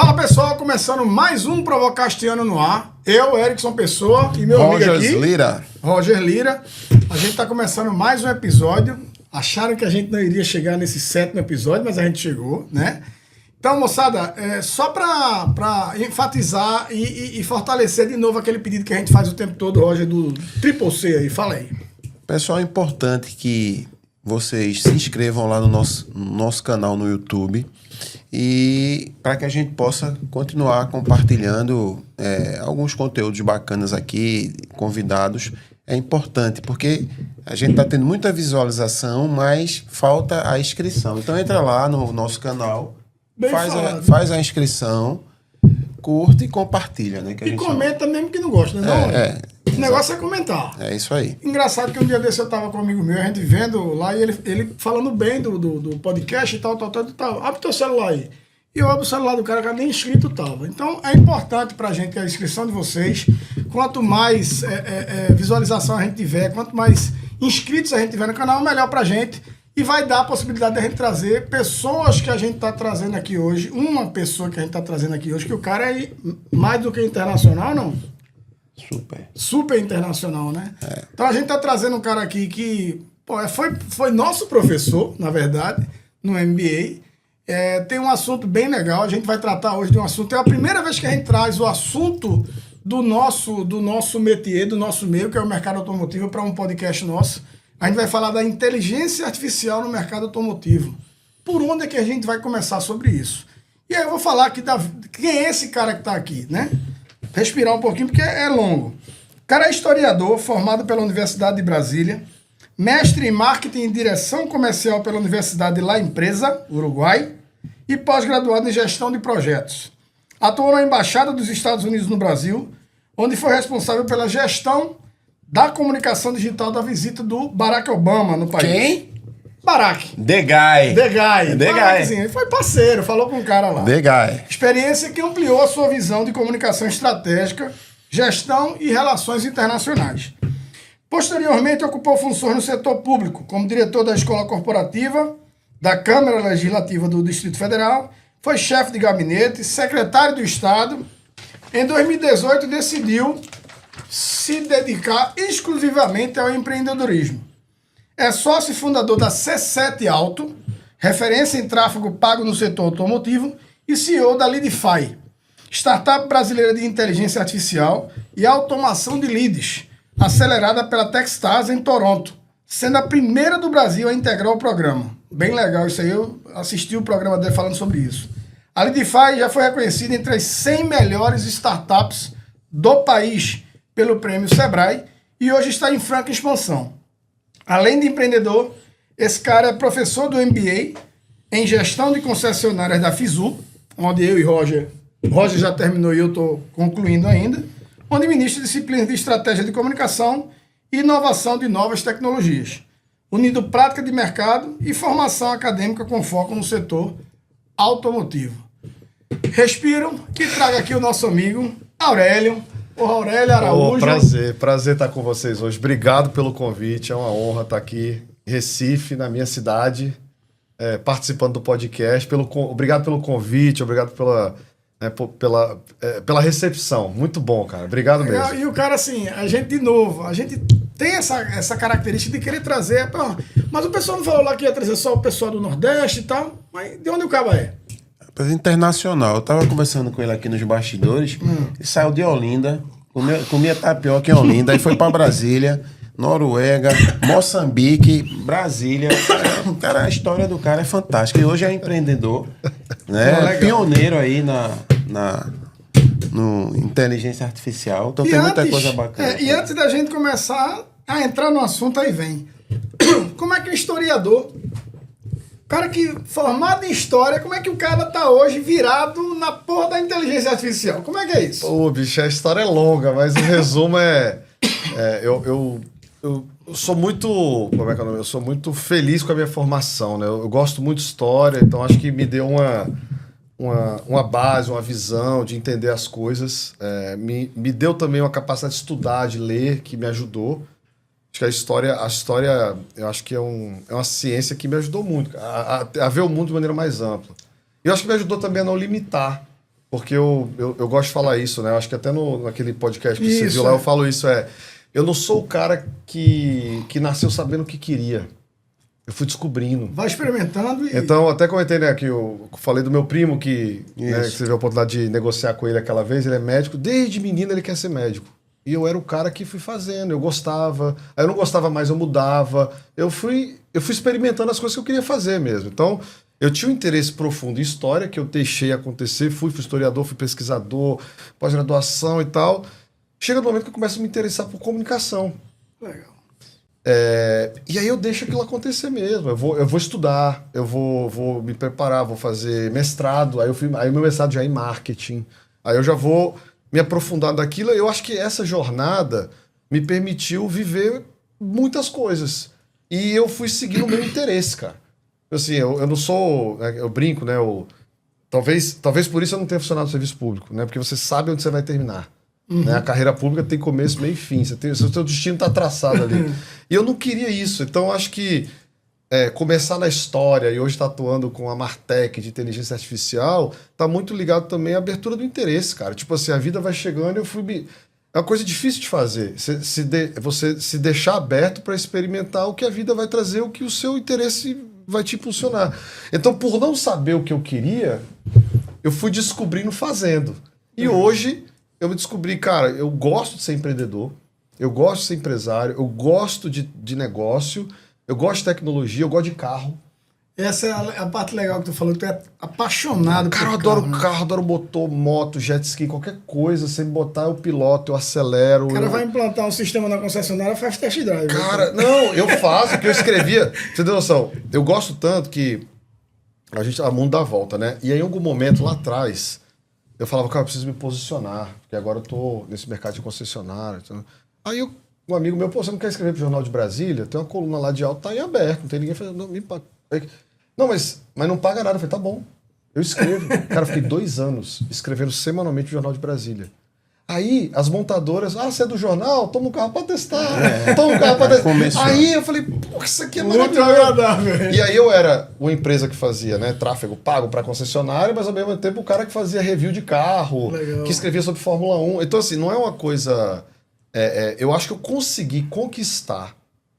Fala pessoal, começando mais um Provocastiano no ar. Eu, Erickson Pessoa e meu amigo aqui, Roger Lira. A gente tá começando mais um episódio. Acharam que a gente não iria chegar nesse 7º episódio, mas a gente chegou, né? Então, moçada, só para enfatizar e fortalecer de novo aquele pedido que a gente faz o tempo todo, Roger, do Triple C aí, fala aí. Pessoal, é importante que vocês se inscrevam lá no nosso canal no YouTube e para que a gente possa continuar compartilhando alguns conteúdos bacanas aqui, convidados. É importante porque a gente está tendo muita visualização, mas falta a inscrição. Então entra lá no nosso canal, faz a inscrição, curte e compartilha, né? Que a gente comenta mesmo que não gosta, né? O negócio é comentar. É isso aí. Engraçado que um dia desse eu tava com um amigo meu, a gente vendo lá, e ele falando bem do podcast e tal. Abre teu celular aí. E eu abro o celular do cara nem inscrito tava. Então é importante pra gente a inscrição de vocês. Quanto mais visualização a gente tiver, quanto mais inscritos a gente tiver no canal, melhor pra gente. E vai dar a possibilidade de a gente trazer pessoas que a gente tá trazendo aqui hoje. Uma pessoa que a gente tá trazendo aqui hoje, que o cara é mais do que internacional, não? Super internacional, né? Então a gente tá trazendo um cara aqui que foi nosso professor, na verdade, no MBA. Tem um assunto bem legal, a gente vai tratar hoje de um assunto. É a primeira vez que a gente traz o assunto do nosso métier, do nosso meio, que é o mercado automotivo, para um podcast nosso. A gente vai falar da inteligência artificial no mercado automotivo. Por onde é que a gente vai começar sobre isso? E aí eu vou falar aqui quem é esse cara que está aqui, né? Respirar um pouquinho, porque é longo. O cara é historiador, formado pela Universidade de Brasília, mestre em marketing e direção comercial pela Universidade La Empresa, Uruguai, e pós-graduado em gestão de projetos. Atuou na Embaixada dos Estados Unidos no Brasil, onde foi responsável pela gestão da comunicação digital da visita do Barack Obama no país. Quem? Barack. The Guy. Ele foi parceiro, falou com o cara lá. The Guy. Experiência que ampliou a sua visão de comunicação estratégica, gestão e relações internacionais. Posteriormente, ocupou funções no setor público, como diretor da Escola Corporativa, da Câmara Legislativa do Distrito Federal, foi chefe de gabinete, secretário do Estado. Em 2018, decidiu se dedicar exclusivamente ao empreendedorismo. É sócio e fundador da C7 Auto, referência em tráfego pago no setor automotivo, e CEO da Leadify, startup brasileira de inteligência artificial e automação de leads, acelerada pela Techstars em Toronto, sendo a primeira do Brasil a integrar o programa. Bem legal isso aí, eu assisti o programa dele falando sobre isso. A Leadify já foi reconhecida entre as 100 melhores startups do país pelo prêmio Sebrae e hoje está em franca expansão. Além de empreendedor, esse cara é professor do MBA em gestão de concessionárias da FISU, onde eu e Roger já terminou e eu estou concluindo ainda, onde ministra disciplinas de estratégia de comunicação e inovação de novas tecnologias, unindo prática de mercado e formação acadêmica com foco no setor automotivo. Respiro e traga aqui o nosso amigo Aurélio. Aurélio Araújo. Prazer estar com vocês hoje. Obrigado pelo convite, é uma honra estar aqui em Recife, na minha cidade, participando do podcast. Obrigado pelo convite, obrigado pela recepção. Muito bom, cara. Obrigado mesmo. E o cara, assim, a gente tem essa característica de querer trazer... Mas o pessoal não falou lá que ia trazer só o pessoal do Nordeste e tal, mas de onde o cara é? Internacional. Eu tava conversando com ele aqui nos bastidores. Ele saiu de Olinda, comia tapioca em Olinda, aí foi para Brasília, Noruega, Moçambique, Brasília. Cara, a história do cara é fantástica. E hoje é empreendedor, né? Pioneiro aí no inteligência artificial. Então tem muita coisa bacana. E antes da gente começar a entrar no assunto, aí vem. Como é que o historiador... Cara que, formado em história, como é que o cara tá hoje virado na porra da inteligência artificial? Como é que é isso? Pô, bicho, a história é longa, mas o resumo eu sou muito... Como é que é o nome? Eu sou muito feliz com a minha formação, né? Eu gosto muito de história, então acho que me deu uma base, uma visão de entender as coisas. Me deu também uma capacidade de estudar, de ler, que me ajudou. Acho que a história, eu acho que é uma ciência que me ajudou muito a ver o mundo de maneira mais ampla. E eu acho que me ajudou também a não limitar porque eu gosto de falar isso, né? Eu acho que até naquele podcast que você Isso, viu lá, eu falo isso, eu não sou o cara que nasceu sabendo o que queria. Eu fui descobrindo. Vai experimentando e... Então, até comentei, né, que eu falei do meu primo que, né, que Isso. você teve a oportunidade de negociar com ele aquela vez, ele é médico, desde menino ele quer ser médico. E eu era o cara que fui fazendo, eu gostava, aí eu não gostava mais, eu mudava, eu fui experimentando as coisas que eu queria fazer mesmo. Então, eu tinha um interesse profundo em história, que eu deixei acontecer, fui historiador, fui pesquisador, pós-graduação e tal. Chega no momento que eu começo a me interessar por comunicação. Legal. E aí eu deixo aquilo acontecer mesmo. Eu vou estudar, eu vou me preparar, vou fazer mestrado. Aí o meu mestrado já é em marketing. Aí eu já vou me aprofundar daquilo. Eu acho que essa jornada me permitiu viver muitas coisas. E eu fui seguindo o meu interesse, cara. Assim, eu não sou... Eu brinco, né? Talvez por isso eu não tenha funcionado no serviço público, né? Porque você sabe onde você vai terminar. Né? A carreira pública tem começo, meio e fim. O seu destino está traçado ali. E eu não queria isso. Então, acho que começar na história e hoje estar atuando com a Martech de inteligência artificial está muito ligado também à abertura do interesse, cara. Tipo assim, a vida vai chegando e eu fui... É uma coisa difícil de fazer. Você se deixar aberto para experimentar o que a vida vai trazer, o que o seu interesse vai te impulsionar. Então, por não saber o que eu queria, eu fui descobrindo fazendo. E hoje... eu me descobri, cara, eu gosto de ser empreendedor, eu gosto de ser empresário, eu gosto de negócio, eu gosto de tecnologia, eu gosto de carro. Essa é a parte legal que tu falou, que tu é apaixonado Cara, eu por adoro né? carro, adoro motor, moto, jet ski, qualquer coisa. Se me botar, eu piloto, eu acelero. O cara vai implantar um sistema na concessionária, faz test drive. Cara, não, eu faço o que eu escrevia. Você tem noção? Eu gosto tanto que a mundo dá volta, né? E aí, em algum momento lá atrás, eu falava, cara, eu preciso me posicionar, porque agora eu tô nesse mercado de concessionária. Então... Aí um amigo meu, pô, você não quer escrever pro Jornal de Brasília? Tem uma coluna lá de alto, tá em aberto, não tem ninguém fazendo. Não, mas não paga nada. Eu falei, tá bom, eu escrevo. Cara, eu fiquei 2 anos escrevendo semanalmente o Jornal de Brasília. Aí, as montadoras, você é do jornal? Toma um carro pra testar. Toma um carro pra testar. Começou. Aí eu falei, pô, isso aqui é Muito maravilhoso. agradável. E aí eu era uma empresa que fazia, né, tráfego pago para concessionária, mas ao mesmo tempo o cara que fazia review de carro, Legal. que escrevia sobre Fórmula 1. Então, assim, não é uma coisa... eu acho que eu consegui conquistar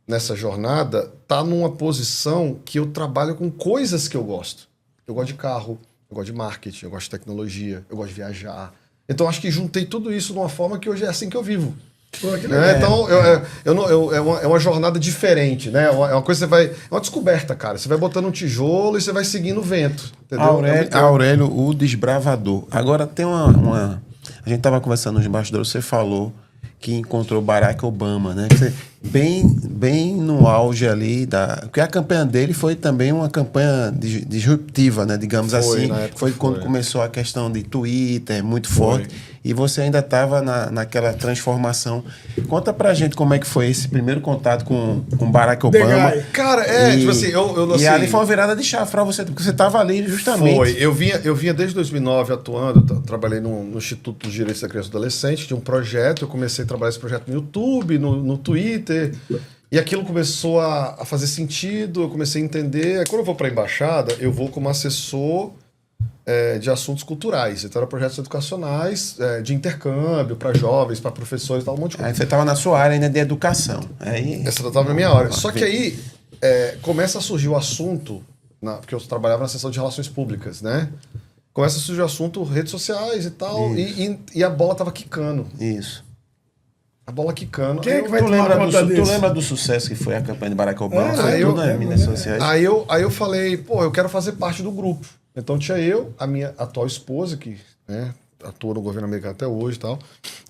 nessa jornada, tá numa posição que eu trabalho com coisas que eu gosto. Eu gosto de carro, eu gosto de marketing, eu gosto de tecnologia, eu gosto de viajar. Então, acho que juntei tudo isso de uma forma que hoje é assim que eu vivo. Pô, que Né? legal. Então, é uma jornada diferente, né? É uma coisa que você vai... É uma descoberta, cara. Você vai botando um tijolo e você vai seguindo o vento. Entendeu? Aurélio, o desbravador. Agora tem uma... A gente tava conversando nos bastidores, você falou que encontrou Barack Obama, né? Bem no auge ali porque a campanha dele foi também uma campanha disruptiva, né? Digamos assim. Foi quando começou a questão de Twitter, muito forte. E você ainda estava naquela transformação. Conta pra gente como é que foi esse primeiro contato com Barack Obama. Cara, tipo assim, E ali foi uma virada de chave pra você, porque você estava ali justamente. Foi. Eu vinha desde 2009 atuando, trabalhei no Instituto dos Direitos da Criança e do Adolescente, tinha um projeto, eu comecei a trabalhar esse projeto no YouTube, no Twitter, e aquilo começou a fazer sentido, eu comecei a entender. Aí, quando eu vou para a embaixada, eu vou como assessor de assuntos culturais. Então, eram projetos educacionais, de intercâmbio para jovens, para professores, tal, um monte de coisa. Aí você estava na sua área ainda de educação. Essa estava na minha área. Só que aí começa a surgir o assunto, porque eu trabalhava na seção de relações públicas, né? Começa a surgir o assunto redes sociais e tal, e a bola tava quicando. Isso. A bola quicando. Quem é que vai tomar conta disso? Tu lembra do sucesso que foi a campanha de Barack Obama? Aí eu- nas mídias sociais. Aí eu falei, pô, eu quero fazer parte do grupo. Então tinha eu, a minha atual esposa, que atua no governo americano até hoje e tal,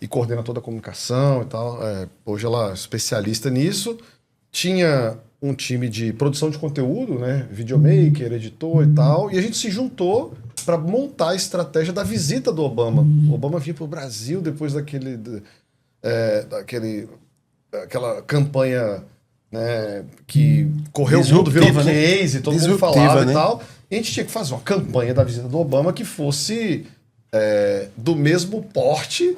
e coordena toda a comunicação e tal. Hoje ela é especialista nisso. Tinha um time de produção de conteúdo, né? Videomaker, editor e tal. E a gente se juntou para montar a estratégia da visita do Obama. O Obama vinha para o Brasil depois daquela campanha, né, que correu o mundo, virou Disruptiva, né? case, todo mundo Disruptiva, falava né? e tal. E a gente tinha que fazer uma campanha da visita do Obama que fosse do mesmo porte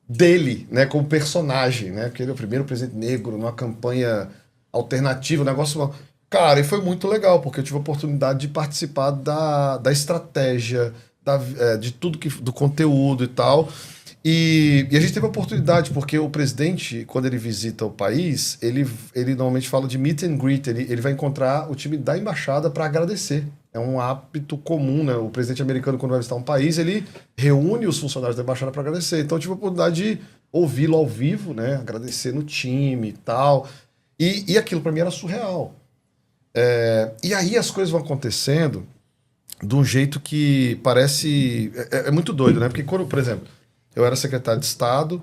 dele, né, como personagem, né? Porque ele é o primeiro presidente negro numa campanha alternativa, um negócio... Cara, e foi muito legal, porque eu tive a oportunidade de participar da estratégia, de tudo do conteúdo e tal. E a gente teve a oportunidade, porque o presidente, quando ele visita o país, ele normalmente fala de meet and greet, ele vai encontrar o time da embaixada para agradecer. É um hábito comum, né? O presidente americano, quando vai visitar um país, ele reúne os funcionários da embaixada para agradecer. Então eu tive a oportunidade de ouvi-lo ao vivo, né? Agradecer no time e tal. E aquilo para mim era surreal. E aí as coisas vão acontecendo de um jeito que parece... É muito doido, né? Porque quando, por exemplo, eu era secretário de Estado,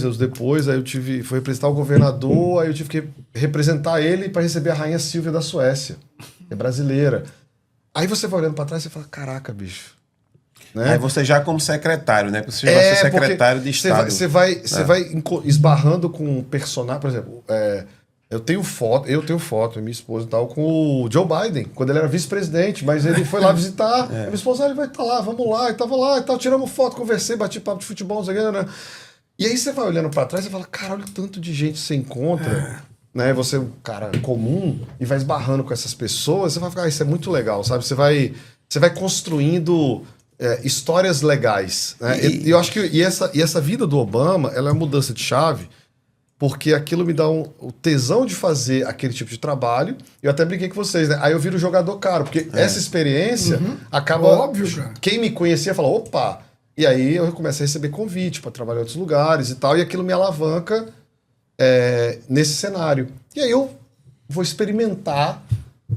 anos depois, aí eu fui representar o governador, aí eu tive que representar ele para receber a Rainha Silvia da Suécia, que é brasileira. Aí você vai olhando para trás e fala, caraca, bicho. Né? Aí você já como secretário, né? Você já vai ser secretário de Estado. Você vai esbarrando com um personagem, por exemplo, eu tenho foto, minha esposa e tal, com o Joe Biden, quando ele era vice-presidente, mas ele foi lá visitar, a minha esposa, ele vai estar lá, vamos lá, e tava lá e tal, tiramos foto, conversei, bati papo de futebol, não sei o que, né? E aí você vai olhando pra trás e fala, cara, olha o tanto de gente você encontra, né? Você é um cara comum e vai esbarrando com essas pessoas, você vai ficar, isso é muito legal, sabe? Você vai construindo histórias legais, né? E eu acho que essa vida do Obama, ela é uma mudança de chave, porque aquilo me dá o tesão de fazer aquele tipo de trabalho. Eu até brinquei com vocês, né? Aí eu viro jogador caro, porque essa experiência acaba... Óbvio, cara. Quem me conhecia fala, opa... E aí eu comecei a receber convite para trabalhar em outros lugares e tal, e aquilo me alavanca nesse cenário. E aí eu vou experimentar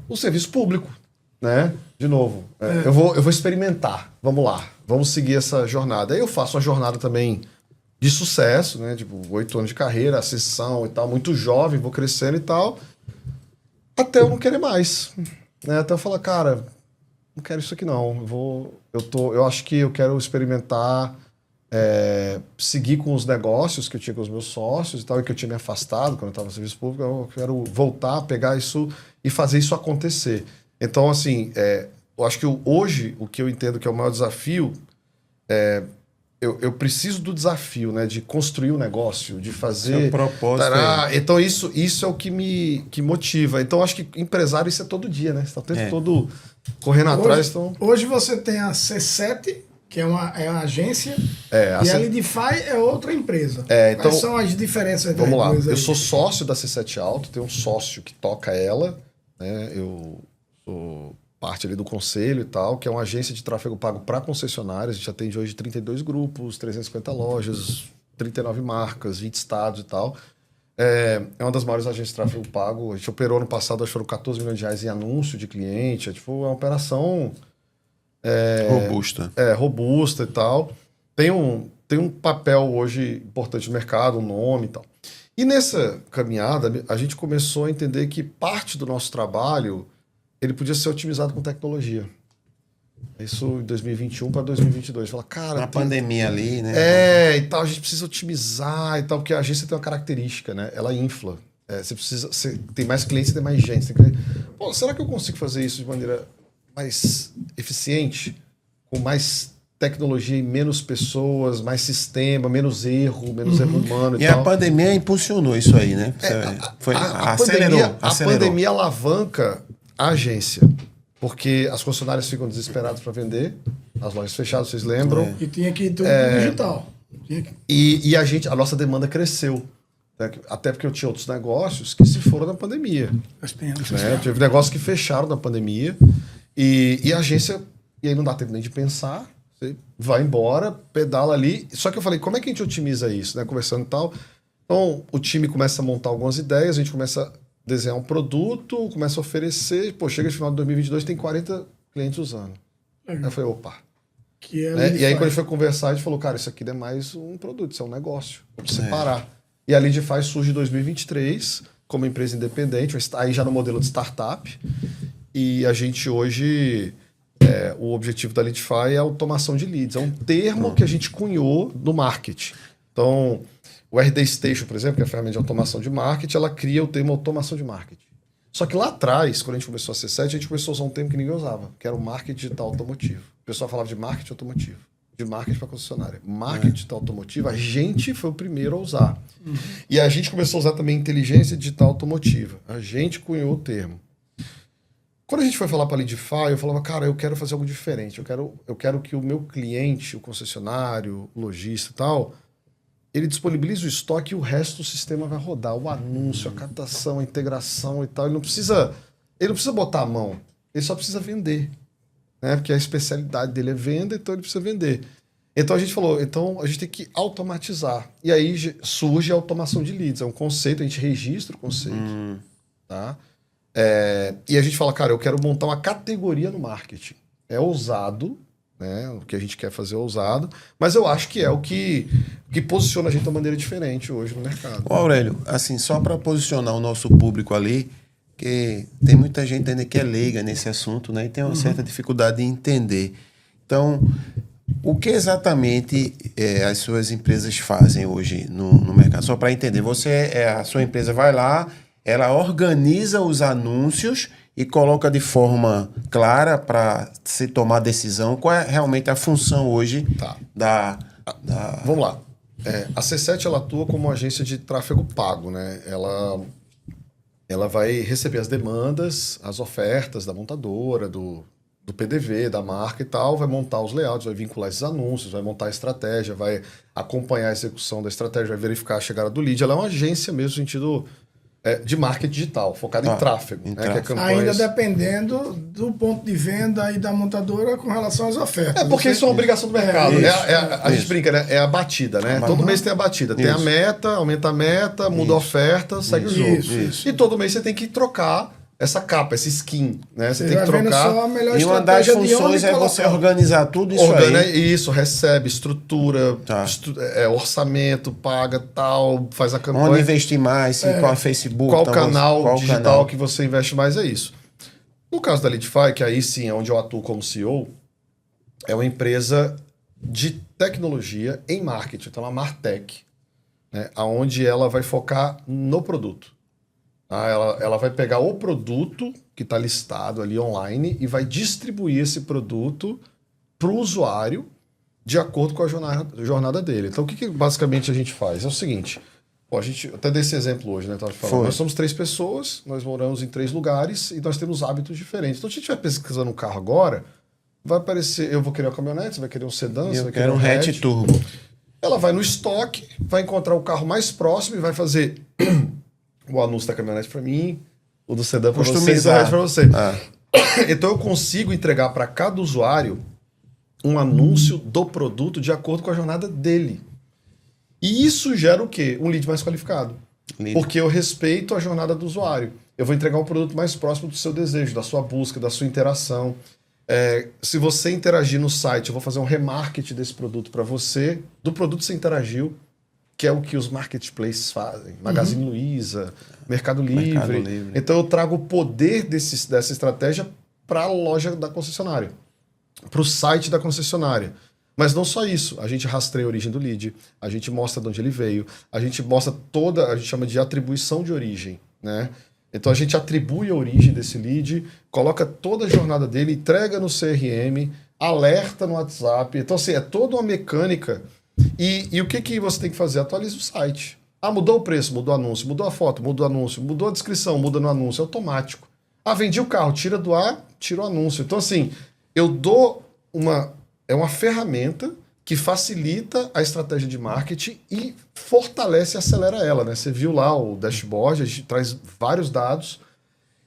o serviço público, né? De novo, eu vou experimentar. Vamos lá, vamos seguir essa jornada. Aí eu faço uma jornada também de sucesso, né? Tipo, 8 anos de carreira, ascensão e tal, muito jovem, vou crescendo e tal, até eu não querer mais, né? Até eu falar, cara, não quero isso aqui não, eu acho que eu quero experimentar, seguir com os negócios que eu tinha com os meus sócios e tal, e que eu tinha me afastado quando eu estava no serviço público, eu quero voltar, pegar isso e fazer isso acontecer. Então, assim, eu acho que hoje, o que eu entendo que é o maior desafio eu preciso do desafio, né? De construir um negócio, de fazer... Seu propósito. Então, isso é o que me motiva. Então, acho que empresário, isso é todo dia, né? Você está o tempo todo correndo atrás. Então... Hoje você tem a C7, que é uma agência, e a Leadify é outra empresa. Então, quais são as diferenças das vamos lá. duas aí? Eu sou sócio da C7 Auto, tenho um sócio que toca ela, né? Eu sou... parte ali do conselho e tal, que é uma agência de tráfego pago para concessionárias. A gente atende hoje 32 grupos, 350 lojas, 39 marcas, 20 estados e tal. É uma das maiores agências de tráfego pago. A gente operou no passado, acho que foram 14 milhões de reais em anúncio de cliente. É uma operação... robusta. Robusta e tal. Tem um papel hoje importante no mercado, um nome e tal. E nessa caminhada, a gente começou a entender que parte do nosso trabalho... ele podia ser otimizado com tecnologia. Isso em 2021 para 2022. Fala, cara... Na pandemia ali, né? E tal, a gente precisa otimizar e tal, porque a agência tem uma característica, né? Ela infla. Você tem mais clientes, tem mais gente. Pô, será que eu consigo fazer isso de maneira mais eficiente? Com mais tecnologia e menos pessoas, mais sistema, menos erro humano e tal. A pandemia impulsionou isso aí, né? Acelerou. A pandemia alavanca a agência, porque as concessionárias ficam desesperadas para vender, as lojas fechadas, vocês lembram? E tinha que ir tudo digital. E a nossa demanda cresceu. Né? Até porque eu tinha outros negócios que se foram na pandemia. Né? Teve negócios que fecharam na pandemia e a agência, e aí não dá tempo nem de pensar, você vai embora, pedala ali. Só que eu falei, como é que a gente otimiza isso? Né? Conversando e tal. Então, o time começa a montar algumas ideias, a gente começa a desenhar um produto, começa a oferecer, chega no final de 2022, tem 40 clientes usando. Aí eu falei, opa. E aí quando a gente foi conversar, a gente falou, cara, isso aqui não é mais um produto, isso é um negócio, vamos separar. E a Leadify surge em 2023, como empresa independente, aí já no modelo de startup, e a gente hoje, o objetivo da Leadify é a automação de leads, é um termo que a gente cunhou no marketing. Então... o RD Station, por exemplo, que é a ferramenta de automação de marketing, ela cria o termo automação de marketing. Só que lá atrás, quando a gente começou a C7, a gente começou a usar um termo que ninguém usava, que era o marketing digital automotivo. O pessoal falava de marketing automotivo, de marketing para concessionária. Marketing digital automotivo, a gente foi o primeiro a usar. E a gente começou a usar também inteligência digital automotiva. A gente cunhou o termo. Quando a gente foi falar para a Leadify, eu falava, cara, eu quero fazer algo diferente. Eu quero que o meu cliente, o concessionário, o lojista e tal, ele disponibilize o estoque e o resto do sistema vai rodar. O anúncio, a captação, a integração e tal. Ele não precisa botar a mão. Ele só precisa vender. Né? Porque a especialidade dele é venda, então ele precisa vender. Então a gente falou, então a gente tem que automatizar. E aí surge a automação de leads. É um conceito, a gente registra o conceito. Tá? E a gente fala, cara, eu quero montar uma categoria no marketing. É ousado, né? O que a gente quer fazer é ousado, mas eu acho que é o que posiciona a gente de uma maneira diferente hoje no mercado. Ô Aurélio, assim, só para posicionar o nosso público ali, que tem muita gente ainda que é leiga nesse assunto, né? E tem uma certa dificuldade de entender. Então, o que exatamente as suas empresas fazem hoje no mercado? Só para entender, a sua empresa vai lá, ela organiza os anúncios e coloca de forma clara para se tomar decisão. Qual é realmente a função hoje da... Vamos lá. A C7 ela atua como agência de tráfego pago, né? Ela vai receber as demandas, as ofertas da montadora, do PDV, da marca e tal, vai montar os layouts, vai vincular esses anúncios, vai montar a estratégia, vai acompanhar a execução da estratégia, vai verificar a chegada do lead. Ela é uma agência mesmo no sentido de marketing digital, focada em tráfego. Que é campanhas... Ainda dependendo do ponto de venda e da montadora com relação às ofertas. Porque isso é uma obrigação do mercado. A gente brinca, né? É a batida, né? Todo mês tem a batida. Tem a meta, aumenta a meta, muda a oferta, segue o jogo. E todo mês você tem que trocar essa capa, esse skin, né? Você tem que trocar. Só a melhor e uma das funções é você organizar tudo isso aí. Isso, recebe, estrutura, orçamento, paga tal, faz a campanha. Onde investir mais, qual Facebook. Qual canal digital que você investe mais, é isso. No caso da Leadify, que aí sim é onde eu atuo como CEO, é uma empresa de tecnologia em marketing, então é uma Martech, né? Onde ela vai focar no produto. Ela vai pegar o produto que está listado ali online e vai distribuir esse produto para o usuário de acordo com a jornada dele. Então, o que basicamente a gente faz? É o seguinte, a gente até dei esse exemplo hoje, né? Nós somos 3 pessoas, nós moramos em 3 lugares e nós temos hábitos diferentes. Então, se a gente estiver pesquisando um carro agora, vai aparecer, eu vou querer uma caminhonete, você vai querer um sedã, você vai querer um hatch turbo. Ela vai no estoque, vai encontrar o carro mais próximo e vai fazer... o anúncio da caminhonete para mim, o do sedã para você, e o para você. Então eu consigo entregar para cada usuário um anúncio do produto de acordo com a jornada dele. E isso gera o quê? Um lead mais qualificado. Porque eu respeito a jornada do usuário. Eu vou entregar um produto mais próximo do seu desejo, da sua busca, da sua interação. Se você interagir no site, eu vou fazer um remarketing desse produto para você, do produto que você interagiu, que é o que os marketplaces fazem. Magazine Luiza, Mercado Livre. Então eu trago o poder dessa estratégia para a loja da concessionária, para o site da concessionária. Mas não só isso, a gente rastreia a origem do lead, a gente mostra de onde ele veio, a gente mostra a gente chama de atribuição de origem, né? Então a gente atribui a origem desse lead, coloca toda a jornada dele, entrega no CRM, alerta no WhatsApp. Então assim, é toda uma mecânica. E o que você tem que fazer? Atualiza o site. Mudou o preço, mudou o anúncio, mudou a foto, mudou o anúncio, mudou a descrição, muda no anúncio, é automático. Vendi o carro, tira do ar, tira o anúncio. Então, assim, eu dou é uma ferramenta que facilita a estratégia de marketing e fortalece e acelera ela, né? Você viu lá o dashboard, a gente traz vários dados.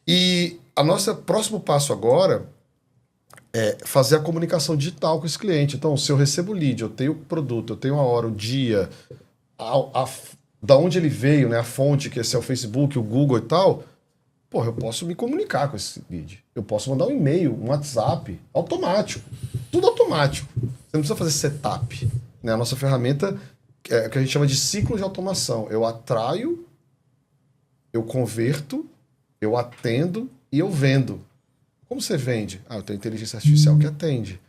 E a nossa próximo passo agora fazer a comunicação digital com esse cliente. Então, se eu recebo o lead, eu tenho o produto, eu tenho a hora, o dia, da onde ele veio, né, a fonte, que esse é o Facebook, o Google e tal, eu posso me comunicar com esse lead. Eu posso mandar um e-mail, um WhatsApp, automático. Tudo automático. Você não precisa fazer setup. Né? A nossa ferramenta é o que a gente chama de ciclo de automação. Eu atraio, eu converto, eu atendo e eu vendo. Como você vende? Eu tenho inteligência artificial que atende.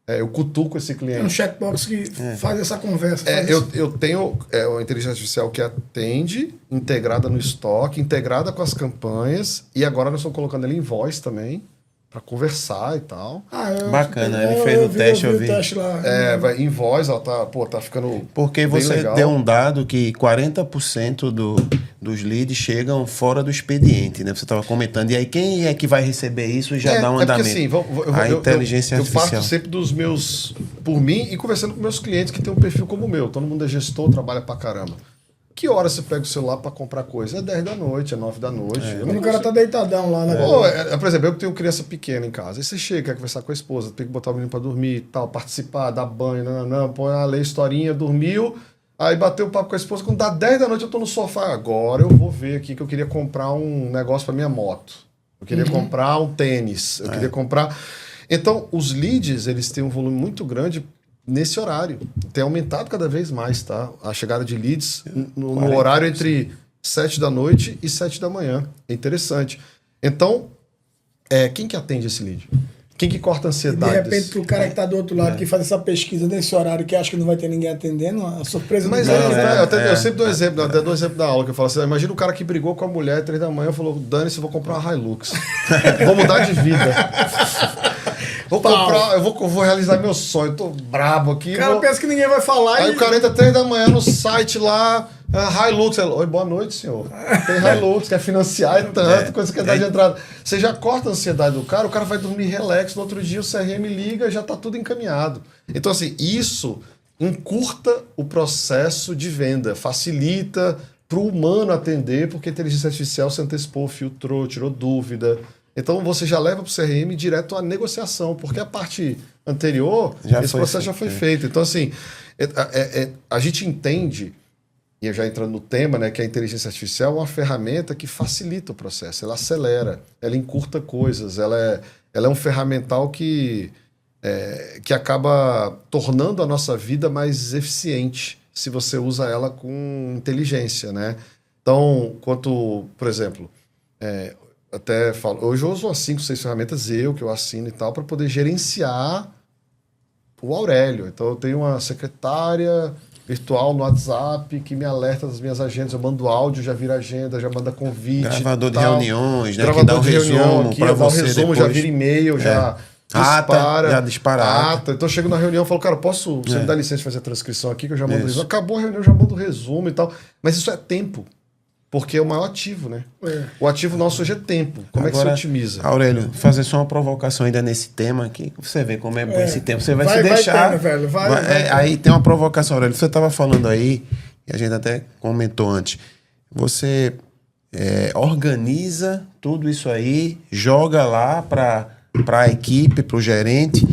Eu cutuco esse cliente. Tem um chatbox que faz essa conversa. Eu tenho uma inteligência artificial que atende, integrada no estoque, integrada com as campanhas, e agora nós estamos colocando ele em voz também. para conversar e tal. Bacana, ele fez o teste, eu vi. O teste lá. Vai em voz, ela tá ficando Porque bem você legal. deu um dado que 40% dos leads chegam fora do expediente, né? Você estava comentando. E aí, quem é que vai receber isso e já dá um andamento? Porque, assim, a inteligência eu artificial. parto sempre dos meus... Por mim e conversando com meus clientes que têm um perfil como o meu. Todo mundo é gestor, trabalha pra caramba. Que hora você pega o celular para comprar coisa? É 10 da noite, é 9 da noite. Quando o cara tá deitadão lá, né? Por exemplo, eu que tenho criança pequena em casa. Aí você chega, quer conversar com a esposa, tem que botar o menino para dormir, tal, participar, dar banho, põe a ler historinha, dormiu. Aí bateu o papo com a esposa. Quando dá 10 da noite, eu tô no sofá. Agora eu vou ver aqui que eu queria comprar um negócio para minha moto. Eu queria comprar um tênis. Eu queria comprar... Então, os leads, eles têm um volume muito grande nesse horário. Tem aumentado cada vez mais, tá? A chegada de leads no horário entre 7 da noite e 7 da manhã. É interessante. Então, quem que atende esse lead? Quem que corta a ansiedade? De repente, o cara que tá do outro lado, que faz essa pesquisa nesse horário, que acha que não vai ter ninguém atendendo, a surpresa Mas não eu sempre dou exemplo, até dou exemplo da aula, que eu falo assim, imagina o cara que brigou com a mulher 3 da manhã e falou, dane-se, eu vou comprar uma Hilux. Vou mudar de vida. Vou comprar, eu vou realizar meu sonho, eu tô brabo aqui. O cara pensa que ninguém vai falar. Aí o cara entra 3 da manhã no site lá, Hilux. Oi, boa noite, senhor. Tem Hilux, quer financiar e tanto, coisa que quer dar de entrada. Você já corta a ansiedade do cara, o cara vai dormir relax, no outro dia o CRM liga, já tá tudo encaminhado. Então, assim, isso encurta o processo de venda, facilita para o humano atender, porque a inteligência artificial se antecipou, filtrou, tirou dúvida. Então você já leva para o CRM direto à negociação, porque a parte anterior, esse processo já foi feito. Então, assim, a gente entende, e já entrando no tema, né, que a inteligência artificial é uma ferramenta que facilita o processo, ela acelera, ela encurta coisas, ela é um ferramental que acaba tornando a nossa vida mais eficiente se você usa ela com inteligência, né? Então, por exemplo, até falo, hoje eu uso umas 5, 6 ferramentas que eu assino e tal, para poder gerenciar o Aurélio. Então eu tenho uma secretária virtual no WhatsApp que me alerta das minhas agendas, eu mando áudio, já vira agenda, já manda convite. Gravador de reuniões, né? Gravador Que dá um de reunião resumo para você resumo, depois. já vira e-mail, já dispara. Então eu chego na reunião e falo, cara, você me dá licença de fazer a transcrição aqui, que eu já mando o resumo. Acabou a reunião, eu já mando o resumo e tal. Mas isso é tempo. Porque é o maior ativo, né? O ativo nosso hoje é tempo. Como Agora, é que você otimiza? Aurélio, fazer só uma provocação ainda nesse tema aqui. Você vê como é bom esse tempo. Você vai se deixar. Vai, velho. Aí tem uma provocação, Aurélio. Você estava falando aí, e a gente até comentou antes. Você organiza tudo isso aí, joga lá para a equipe, para o gerente.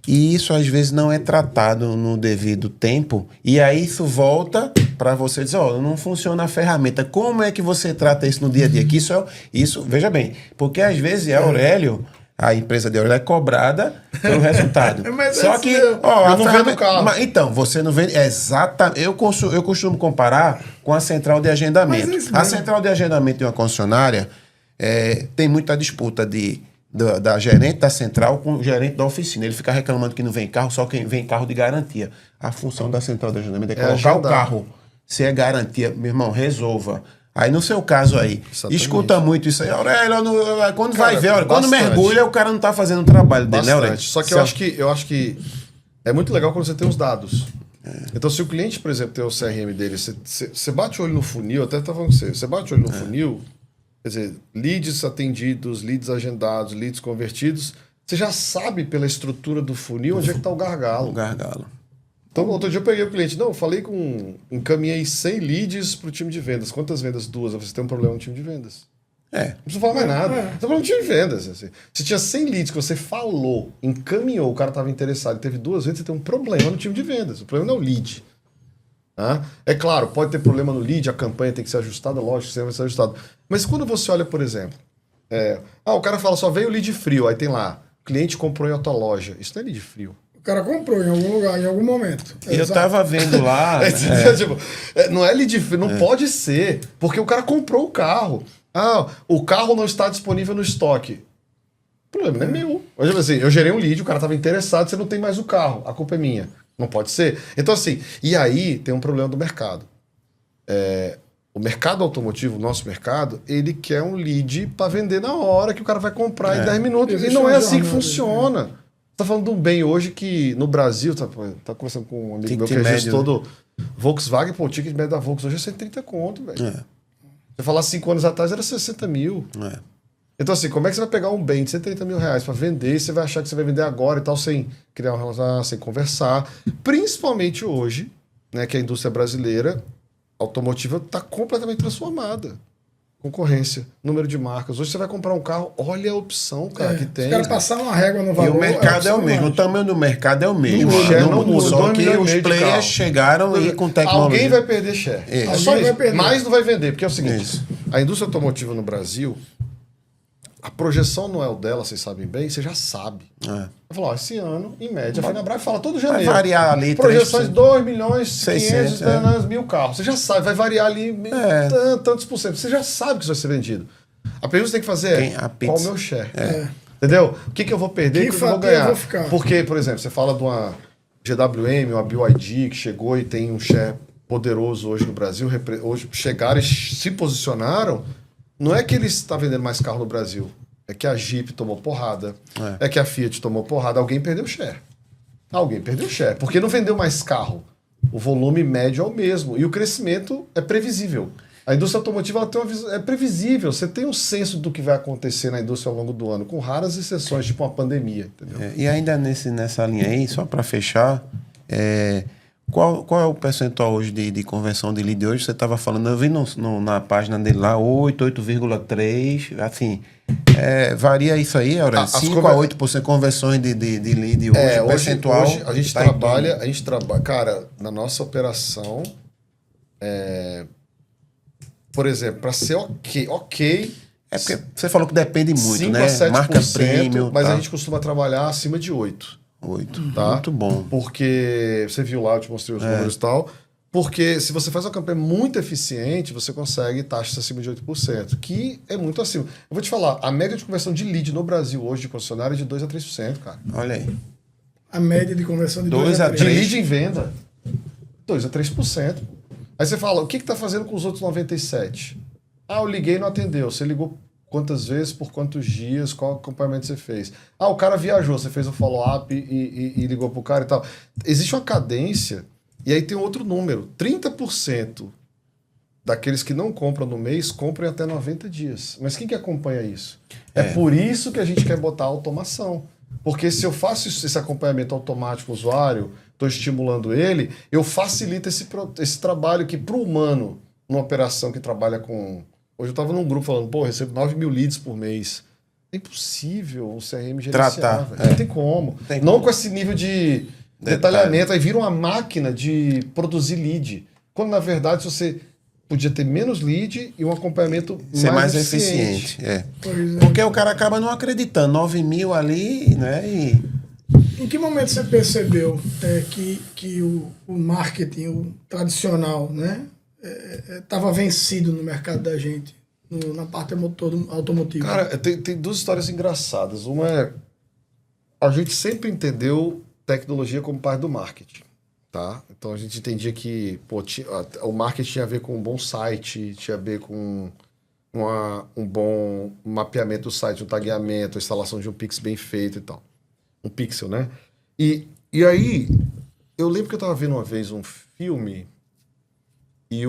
E isso às vezes não é tratado no devido tempo. E aí isso volta para você dizer, não funciona a ferramenta. Como é que você trata isso no dia a dia? Que isso, veja bem, porque às vezes a Aurélio, a empresa de Aurélio é cobrada pelo resultado. Só que, eu não vendo carro. Então, você não vende. Exatamente. Eu costumo comparar com a central de agendamento. A central de agendamento de uma concessionária tem muita disputa da gerente da central com o gerente da oficina. Ele fica reclamando que não vem carro, só que vem carro de garantia. A função da central de agendamento é colocar o carro. Se é garantia, meu irmão, resolva. Aí no seu caso aí, escuta muito isso aí. Aurélio, quando vai ver, quando mergulha, o cara não tá fazendo o trabalho dele, né, Aurélio? Só que eu acho que é muito legal quando você tem os dados. Então, se o cliente, por exemplo, tem o CRM dele, você bate o olho no funil, até estava falando com você bate o olho no funil, quer dizer, leads atendidos, leads agendados, leads convertidos, você já sabe pela estrutura do funil onde é que está o gargalo. Então, outro dia eu peguei o cliente, encaminhei 100 leads para o time de vendas. Quantas vendas? 2. Você tem um problema no time de vendas. Não precisa falar mais nada. Você tem um problema no time de vendas. Assim. Se tinha 100 leads que você falou, encaminhou, o cara estava interessado, teve 2 vendas, você tem um problema no time de vendas. O problema não é o lead. É claro, pode ter problema no lead, a campanha tem que ser ajustada, lógico, sempre vai ser ajustado. Mas quando você olha, por exemplo, o cara fala, só veio lead frio, aí tem lá, cliente comprou em outra loja. Isso não é lead frio. O cara comprou em algum lugar, em algum momento. Eu tava vendo lá... Tipo, não é lead frio, não pode ser, porque o cara comprou o carro. O carro não está disponível no estoque. O problema não é meu. Mas, tipo assim, eu gerei um lead, o cara estava interessado, você não tem mais o carro, a culpa é minha. Não pode ser. Então, assim, e aí tem um problema do mercado. O mercado automotivo, o nosso mercado, ele quer um lead para vender na hora que o cara vai comprar em 10 minutos. Existe E não é uma assim que jornada, funciona. Tá falando de um bem hoje que no Brasil, tá conversando com um amigo meu que é gestor do Volkswagen, pô, o ticket médio da Volkswagen hoje é 130 conto, velho. Você falar 5 anos atrás era 60 mil. Então, assim, como é que você vai pegar um bem de 130 mil reais para vender e você vai achar que você vai vender agora e tal, sem criar uma relação, sem conversar? Principalmente hoje, né, que a indústria brasileira automotiva está completamente transformada. Concorrência, número de marcas. Hoje você vai comprar um carro, olha a opção, cara, que tem. Os caras passaram uma régua no valor. E o mercado é o mesmo, o tamanho do mercado é o mesmo. Não muda. Só que os players chegaram e com tecnologia. Alguém vai perder share. É só vai isso. perder. Mas não vai vender, porque é o seguinte, Isso. a indústria automotiva no Brasil, a projeção anual dela, vocês sabem bem, você já sabe. Vai falar, ó, esse ano, em média, a Fenabrave fala todo janeiro. Vai variar ali. Projeções 2 milhões 600, 500 mil carros. Você já sabe, vai variar ali tantos por cento. Você já sabe que isso vai ser vendido. A pergunta que você tem que fazer qual o meu share? Entendeu? O que eu vou perder e o que eu vou ganhar? Porque, por exemplo, você fala de uma GWM, uma BYD, que chegou e tem um share poderoso hoje no Brasil, hoje chegaram e se posicionaram. Não é que eles estão vendendo mais carro no Brasil. É que a Jeep tomou porrada. É que a Fiat tomou porrada. Alguém perdeu share. Alguém perdeu share. Porque não vendeu mais carro. O volume médio é o mesmo. E o crescimento é previsível. A indústria automotiva ela tem é previsível. Você tem um senso do que vai acontecer na indústria ao longo do ano, com raras exceções, tipo uma pandemia. Entendeu? E ainda nessa linha aí, só para fechar, qual é o percentual hoje de conversão de lead hoje? Você estava falando, eu vi na página dele lá, 8,3%, assim, varia isso aí, Aurélio? 5 a 8% conversões de lead hoje, percentual. Hoje a gente trabalha, cara, na nossa operação, por exemplo, para ser ok. É porque você falou que depende muito, 5 né? a 7%, Marca premium. mas tá. a gente costuma trabalhar acima de 8%. 8%. Tá? Muito bom. Porque você viu lá, eu te mostrei os números e tal. Porque se você faz uma campanha muito eficiente, você consegue taxas acima de 8%, que é muito acima. Eu vou te falar, a média de conversão de lead no Brasil hoje de concessionária é de 2 a 3%, cara. Olha aí. A média de conversão de 2 a 3%. De lead em venda, 2 a 3%. Aí você fala, o que está fazendo com os outros 97%? Eu liguei e não atendeu. Você ligou quantas vezes, por quantos dias, qual acompanhamento você fez? O cara viajou, você fez o follow-up e ligou pro cara e tal. Existe uma cadência, e aí tem outro número. 30% daqueles que não compram no mês, compram em até 90 dias. Mas quem que acompanha isso? É por isso que a gente quer botar automação. Porque se eu faço esse acompanhamento automático ao usuário, estou estimulando ele, eu facilito esse trabalho que para o humano, numa operação que trabalha com... Hoje eu estava num grupo falando, eu recebo 9 mil leads por mês. É impossível o CRM gerenciar, velho. Não tem como. Não com esse nível de detalhamento. Aí vira uma máquina de produzir lead. Quando, na verdade, você podia ter menos lead e um acompanhamento mais eficiente. Porque o cara acaba não acreditando. 9 mil ali, né? Em que momento você percebeu que o marketing, o tradicional, né? Estava vencido no mercado da gente, na parte automotiva? Cara, tem duas histórias engraçadas. Uma é... A gente sempre entendeu tecnologia como parte do marketing, tá? Então a gente entendia que o marketing tinha a ver com um bom site, tinha a ver com um bom mapeamento do site, um tagueamento, a instalação de um pix bem feito e tal. Um pixel, né? E aí, eu lembro que eu estava vendo uma vez um filme... E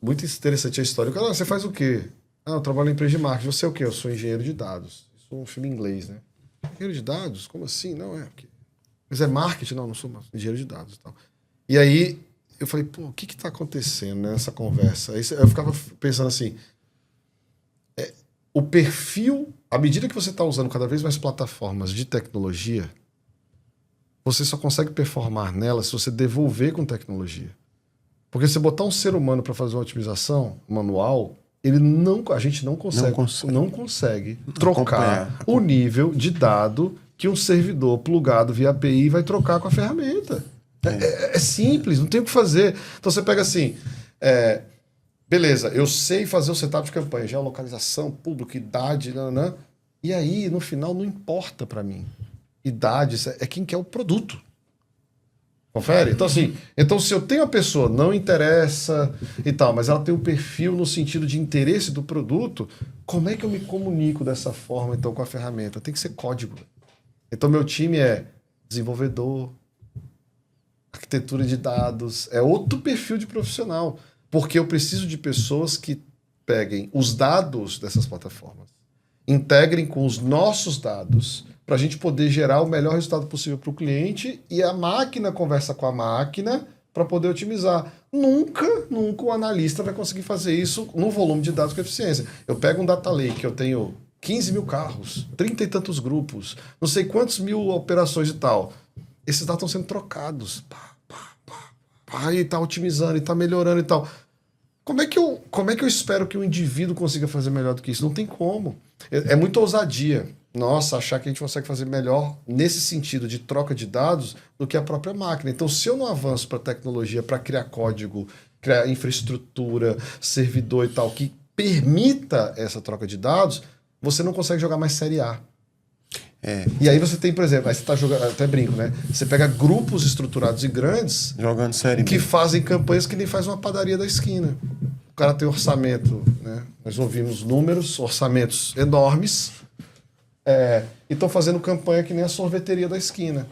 muito interessante a história. O cara, você faz o quê? Eu trabalho na empresa de marketing. Você é o quê? Eu sou engenheiro de dados. Sou um filme em inglês, né? Engenheiro de dados? Como assim? Não, porque... Mas é marketing? Não sou engenheiro de dados e tal. E aí, eu falei, o que está acontecendo nessa conversa? Aí eu ficava pensando assim, o perfil, à medida que você está usando cada vez mais plataformas de tecnologia, você só consegue performar nelas se você devolver com tecnologia. Porque se botar um ser humano para fazer uma otimização manual, a gente não consegue trocar o nível de dado que um servidor plugado via API vai trocar com a ferramenta. É simples, não tem o que fazer. Então você pega assim, beleza, eu sei fazer o setup de campanha, geolocalização, público, idade, e aí no final não importa para mim. Idade é quem quer o produto. Confere? Então, assim, se eu tenho a pessoa, não interessa e tal, mas ela tem um perfil no sentido de interesse do produto, como é que eu me comunico dessa forma, então, com a ferramenta? Tem que ser código. Então, meu time é desenvolvedor, arquitetura de dados, é outro perfil de profissional, porque eu preciso de pessoas que peguem os dados dessas plataformas, integrem com os nossos dados, para a gente poder gerar o melhor resultado possível para o cliente e a máquina conversa com a máquina para poder otimizar. Nunca o analista vai conseguir fazer isso no volume de dados com eficiência. Eu pego um data lake, eu tenho 15 mil carros, 30 e tantos grupos, não sei quantos mil operações e tal. Esses dados estão sendo trocados. E está otimizando, e está melhorando e tal. Como é que eu espero que o indivíduo consiga fazer melhor do que isso? Não tem como. É muita ousadia. Nossa, achar que a gente consegue fazer melhor nesse sentido de troca de dados do que a própria máquina. Então, se eu não avanço para tecnologia, para criar código, criar infraestrutura, servidor e tal, que permita essa troca de dados, você não consegue jogar mais Série A. E aí você tem, por exemplo, aí você tá jogando, até brinco, né? Você pega grupos estruturados e grandes jogando série B, que fazem campanhas que nem faz uma padaria da esquina. O cara tem orçamento, né? Nós ouvimos números, orçamentos enormes, e estão fazendo campanha que nem a sorveteria da esquina.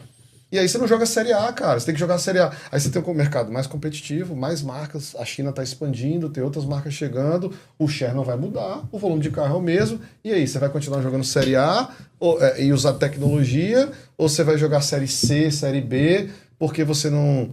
E aí você não joga Série A, cara. Você tem que jogar Série A. Aí você tem um mercado mais competitivo, mais marcas. A China está expandindo, tem outras marcas chegando. O share não vai mudar, o volume de carro é o mesmo. E aí, você vai continuar jogando Série A e usar tecnologia? Ou você vai jogar Série C, Série B, porque você não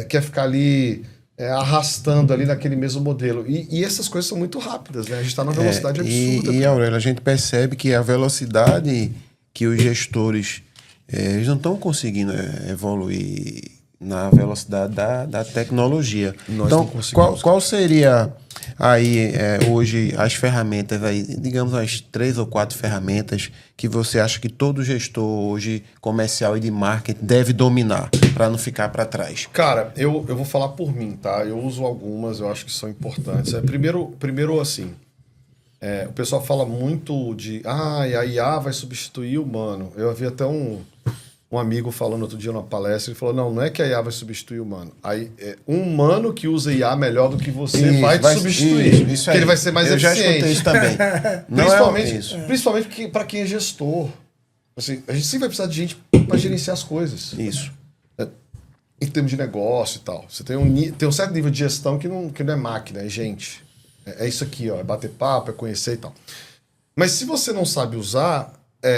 quer ficar ali arrastando ali naquele mesmo modelo? E essas coisas são muito rápidas, né? A gente está numa velocidade absurda. E Aurélio, a gente percebe que a velocidade que os gestores eles não estão conseguindo evoluir na velocidade da tecnologia. Então, qual seria aí hoje as ferramentas, aí, digamos as 3 ou 4 ferramentas que você acha que todo gestor hoje comercial e de marketing deve dominar para não ficar para trás? Cara, eu vou falar por mim, tá? Eu uso algumas, eu acho que são importantes. Primeiro assim, o pessoal fala muito de a IA vai substituir o humano. Eu havia até um amigo falando outro dia numa palestra, ele falou, não é que a IA vai substituir o humano. Aí, um humano que usa IA melhor do que você vai te substituir. Isso porque ele vai ser mais eficiente. Eu já escutei isso também. Principalmente para quem é gestor. Assim, a gente sempre vai precisar de gente para gerenciar as coisas. Isso. Em termos de negócio e tal. Você tem um certo nível de gestão que não é máquina, é gente. É isso aqui, ó, é bater papo, é conhecer e tal. Mas se você não sabe usar,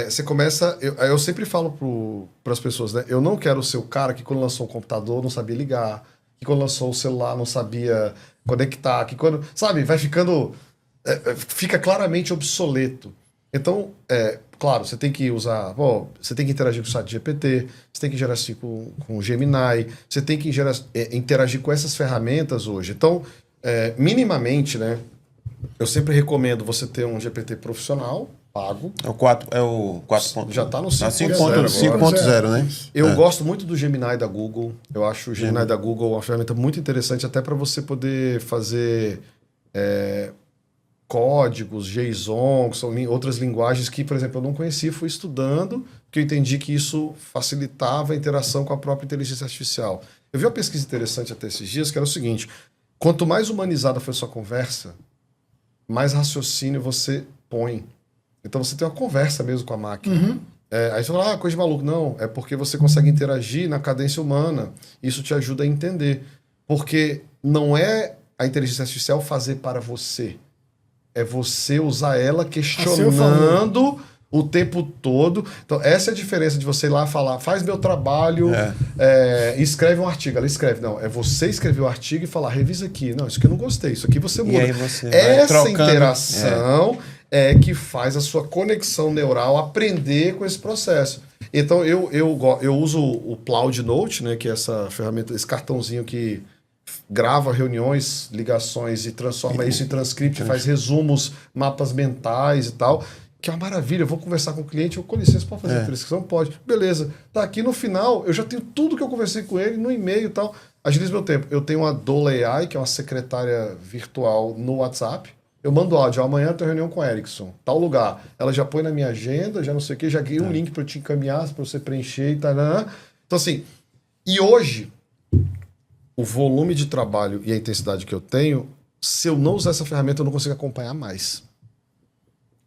você começa... Eu sempre falo para as pessoas, né? Eu não quero ser o cara que quando lançou um computador não sabia ligar, que quando lançou o celular não sabia conectar, que quando... Sabe, vai ficando... fica claramente obsoleto. Então, claro, você tem que usar... você tem que interagir com o site GPT, você tem que interagir com o Gemini, você tem que interagir com essas ferramentas hoje. Então, minimamente, né? Eu sempre recomendo você ter um GPT profissional, pago. É o 4. Já está no 5.0, né? Eu gosto muito do Gemini da Google. Eu acho o Gemini da Google uma ferramenta muito interessante até para você poder fazer códigos, JSON, que são outras linguagens que, por exemplo, eu não conhecia, fui estudando, que eu entendi que isso facilitava a interação com a própria inteligência artificial. Eu vi uma pesquisa interessante até esses dias, que era o seguinte: quanto mais humanizada foi a sua conversa, mais raciocínio você põe. Então você tem uma conversa mesmo com a máquina. Uhum. Aí você fala, coisa de maluco. Não, é porque você consegue interagir na cadência humana. Isso te ajuda a entender. Porque não é a inteligência artificial fazer para você. É você usar ela questionando o tempo todo. Então, essa é a diferença de você ir lá falar, faz meu trabalho, escreve um artigo. Ela escreve. Não, é você escrever o artigo e falar, revisa aqui. Não, isso aqui eu não gostei, isso aqui você muda. E aí você essa interação que faz a sua conexão neural aprender com esse processo. Então, eu uso o Cloud Note, né, que é essa ferramenta, esse cartãozinho que grava reuniões, ligações e transforma isso em transcript, faz resumos, mapas mentais e tal, que é uma maravilha. Eu vou conversar com o cliente, com licença, pode fazer a transcrição? Pode. Beleza. Tá aqui no final, eu já tenho tudo que eu conversei com ele no e-mail e tal. Agiliza meu tempo. Eu tenho uma Dola AI, que é uma secretária virtual no WhatsApp. Eu mando áudio, amanhã eu tenho reunião com o Erickson, tal lugar. Ela já põe na minha agenda, já não sei o que, já guia um link para eu te encaminhar, para você preencher e tal. Então, assim, E hoje, o volume de trabalho e a intensidade que eu tenho, se eu não usar essa ferramenta, eu não consigo acompanhar mais.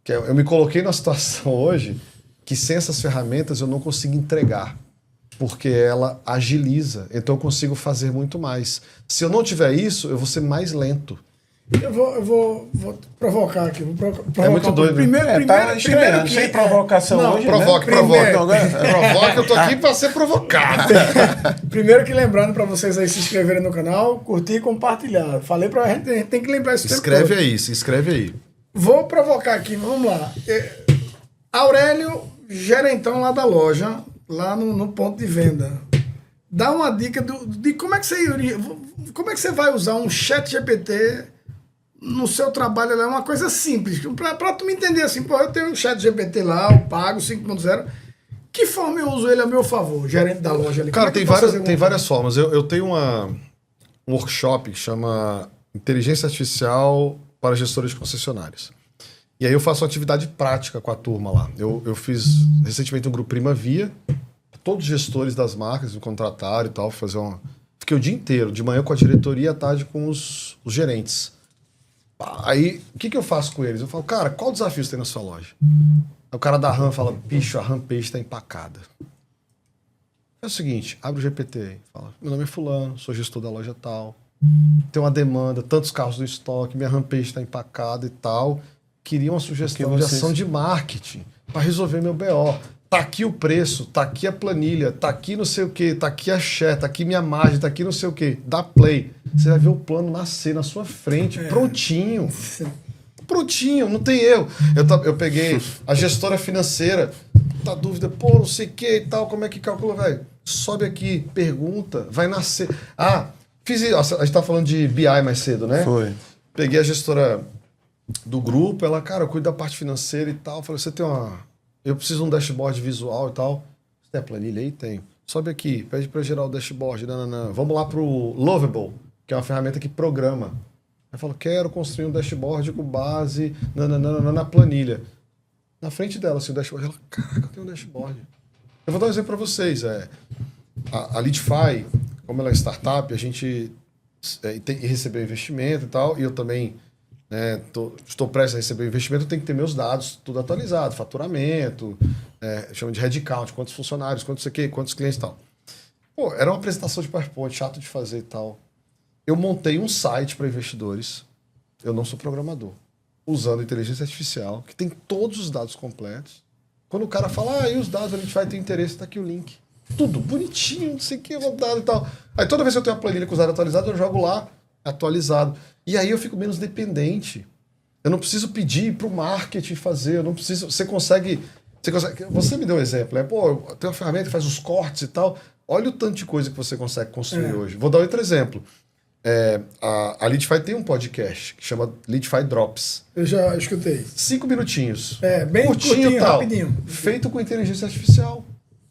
Eu me coloquei numa situação hoje que sem essas ferramentas eu não consigo entregar, porque ela agiliza, então eu consigo fazer muito mais. Se eu não tiver isso, eu vou ser mais lento. Eu vou provocar aqui. É muito doido. Tá estranhando, sem provocação não, hoje, provoca, né? provoca. Então, agora- Provoca, eu tô aqui pra ser provocado. Primeiro que lembrando pra vocês aí se inscreverem no canal, curtir e compartilhar. Falei pra gente, a gente tem que lembrar isso. Escreve aí, se inscreve aí. Vou provocar aqui, vamos lá. Aurélio, gerentão lá da loja, lá no ponto de venda. Dá uma dica de como é que você vai usar um chat GPT no seu trabalho. É uma coisa simples. Pra tu me entender assim, pô, eu tenho um chat GPT lá, eu pago 5.0. Que forma eu uso ele a meu favor, gerente da loja ali? Cara, Como é que tem eu posso fazer tem alguma várias formas. Eu tenho um workshop que chama Inteligência Artificial para Gestores de Concessionárias. E aí eu faço uma atividade prática com a turma lá. Eu fiz recentemente um grupo Prima Via, todos os gestores das marcas me contrataram e tal, Fiquei o dia inteiro, de manhã com a diretoria e à tarde com os gerentes. Aí, o que eu faço com eles? Eu falo, cara, qual desafio você tem na sua loja? Aí o cara da RAM fala, bicho, a Rampage está empacada. É o seguinte, abre o GPT aí, fala, meu nome é fulano, sou gestor da loja tal, tem uma demanda, tantos carros no estoque, minha Rampage está empacada e tal. Queria uma sugestão de ação de marketing para resolver meu BO. Tá aqui o preço, tá aqui a planilha, tá aqui não sei o que, tá aqui a share, tá aqui minha margem, tá aqui não sei o que. Dá play. Você vai ver o plano nascer na sua frente, prontinho. Prontinho, não tem erro. Eu peguei a gestora financeira, tá dúvida, pô, não sei o que e tal, como é que calcula, velho? Sobe aqui, pergunta, vai nascer. Fiz isso. A gente tá falando de BI mais cedo, né? Foi. Peguei a gestora do grupo, ela, cara, eu cuido da parte financeira e tal. Falei, eu preciso de um dashboard visual e tal. Você tem a planilha aí? Tem. Sobe aqui, pede para gerar o dashboard. Nananã. Vamos lá pro Lovable, que é uma ferramenta que programa. Aí falo, quero construir um dashboard com base na planilha. Na frente dela, assim, o dashboard. Ela, caraca, eu tenho um dashboard. Eu vou dar um exemplo para vocês. A Leadify, como ela é startup, a gente recebeu investimento e tal, e eu também estou prestes a receber investimento, eu tenho que ter meus dados tudo atualizado, faturamento, chama de headcount, quantos funcionários, quantos clientes e tal. Pô, era uma apresentação de PowerPoint, chato de fazer e tal. Eu montei um site para investidores, eu não sou programador, usando inteligência artificial, que tem todos os dados completos. Quando o cara fala, e os dados a gente vai ter interesse, tá aqui o link. Tudo bonitinho, não sei o que, rodado e tal. Aí toda vez que eu tenho a planilha com os dados atualizados, eu jogo lá, atualizado. E aí eu fico menos dependente. Eu não preciso pedir para o marketing fazer, eu não preciso... Você consegue... Você me deu um exemplo, né? Pô, tem uma ferramenta que faz os cortes e tal. Olha o tanto de coisa que você consegue construir hoje. Vou dar outro exemplo. A Leadify tem um podcast que chama Leadify Drops. Eu já escutei. 5 minutinhos. Bem curtinho, tal. rapidinho. Feito com inteligência artificial.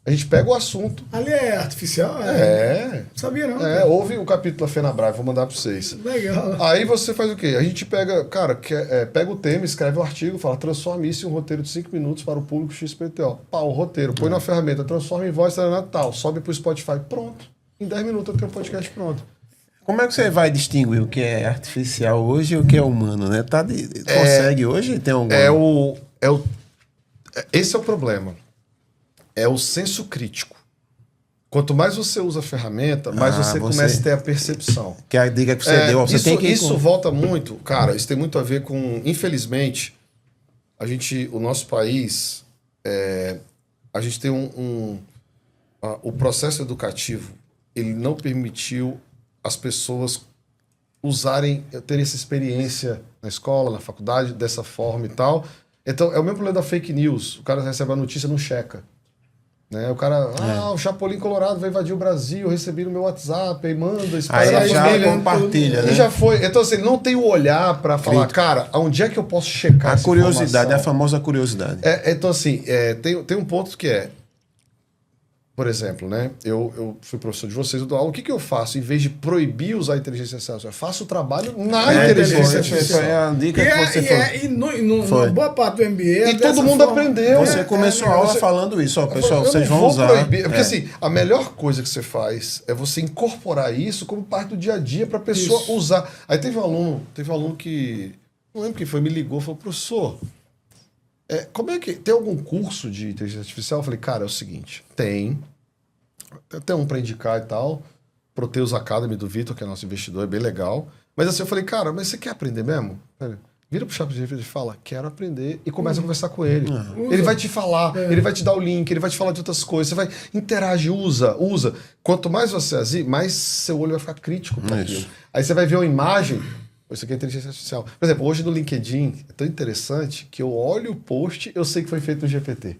A gente pega o assunto. Ali é artificial? Não sabia não. Ouve o capítulo da Fenabrave, vou mandar para vocês. Legal. Aí você faz o quê? A gente pega, cara, pega o tema, escreve o artigo, fala, transforma isso em um roteiro de 5 minutos para o público XPTO. O roteiro, põe na ferramenta, transforma em voz, tal, sobe para o Spotify, pronto. Em 10 minutos eu tenho um podcast pronto. Como é que você vai distinguir o que é artificial hoje e o que é humano, né? Consegue hoje? Tem algum... Esse é o problema. É o senso crítico. Quanto mais você usa a ferramenta, mais você começa a ter a percepção. Que a dica que você deu, você tem que... Isso volta muito, cara, isso tem muito a ver com, infelizmente, o nosso país, a gente tem o processo educativo, ele não permitiu as pessoas terem essa experiência na escola, na faculdade, dessa forma e tal. Então, é o mesmo problema da fake news. O cara recebe a notícia e não checa. Né? O cara, o Chapolin Colorado vai invadir o Brasil, recebi no meu WhatsApp, aí manda, espalha aí já compartilha, né? E já foi. Então, assim, ele não tem o olhar para falar, cara, onde é que eu posso checar a essa curiosidade, informação? a famosa curiosidade. Então, assim, tem um ponto que por exemplo, né? Eu fui professor de vocês, eu dou aula. O que eu faço? Em vez de proibir usar a inteligência artificial, eu faço o trabalho na inteligência artificial. Foi a dica que você falou. Numa boa parte do MBA... E todo mundo aprendeu. Você começou a aula falando isso, ó, pessoal, Eu vocês não vão vou usar. proibir, porque assim, a melhor coisa que você faz é você incorporar isso como parte do dia a dia para a pessoa usar. Aí teve um aluno que, não lembro quem foi, me ligou e falou, professor, como é que tem algum curso de inteligência artificial? Eu falei, cara, é o seguinte, tem um para indicar e tal, Proteus Academy do Vitor, que é nosso investidor, é bem legal. Mas assim, eu falei, cara, mas você quer aprender mesmo? Vira pro ChatGPT e fala, quero aprender, e começa a conversar com ele. Ele vai te falar, ele vai te dar o link, ele vai te falar de outras coisas, você vai interagir, usa. Quanto mais você agir, mais seu olho vai ficar crítico para aquilo. Aí você vai ver uma imagem, isso aqui é inteligência artificial. Por exemplo, hoje no LinkedIn, é tão interessante que eu olho o post, eu sei que foi feito no GPT.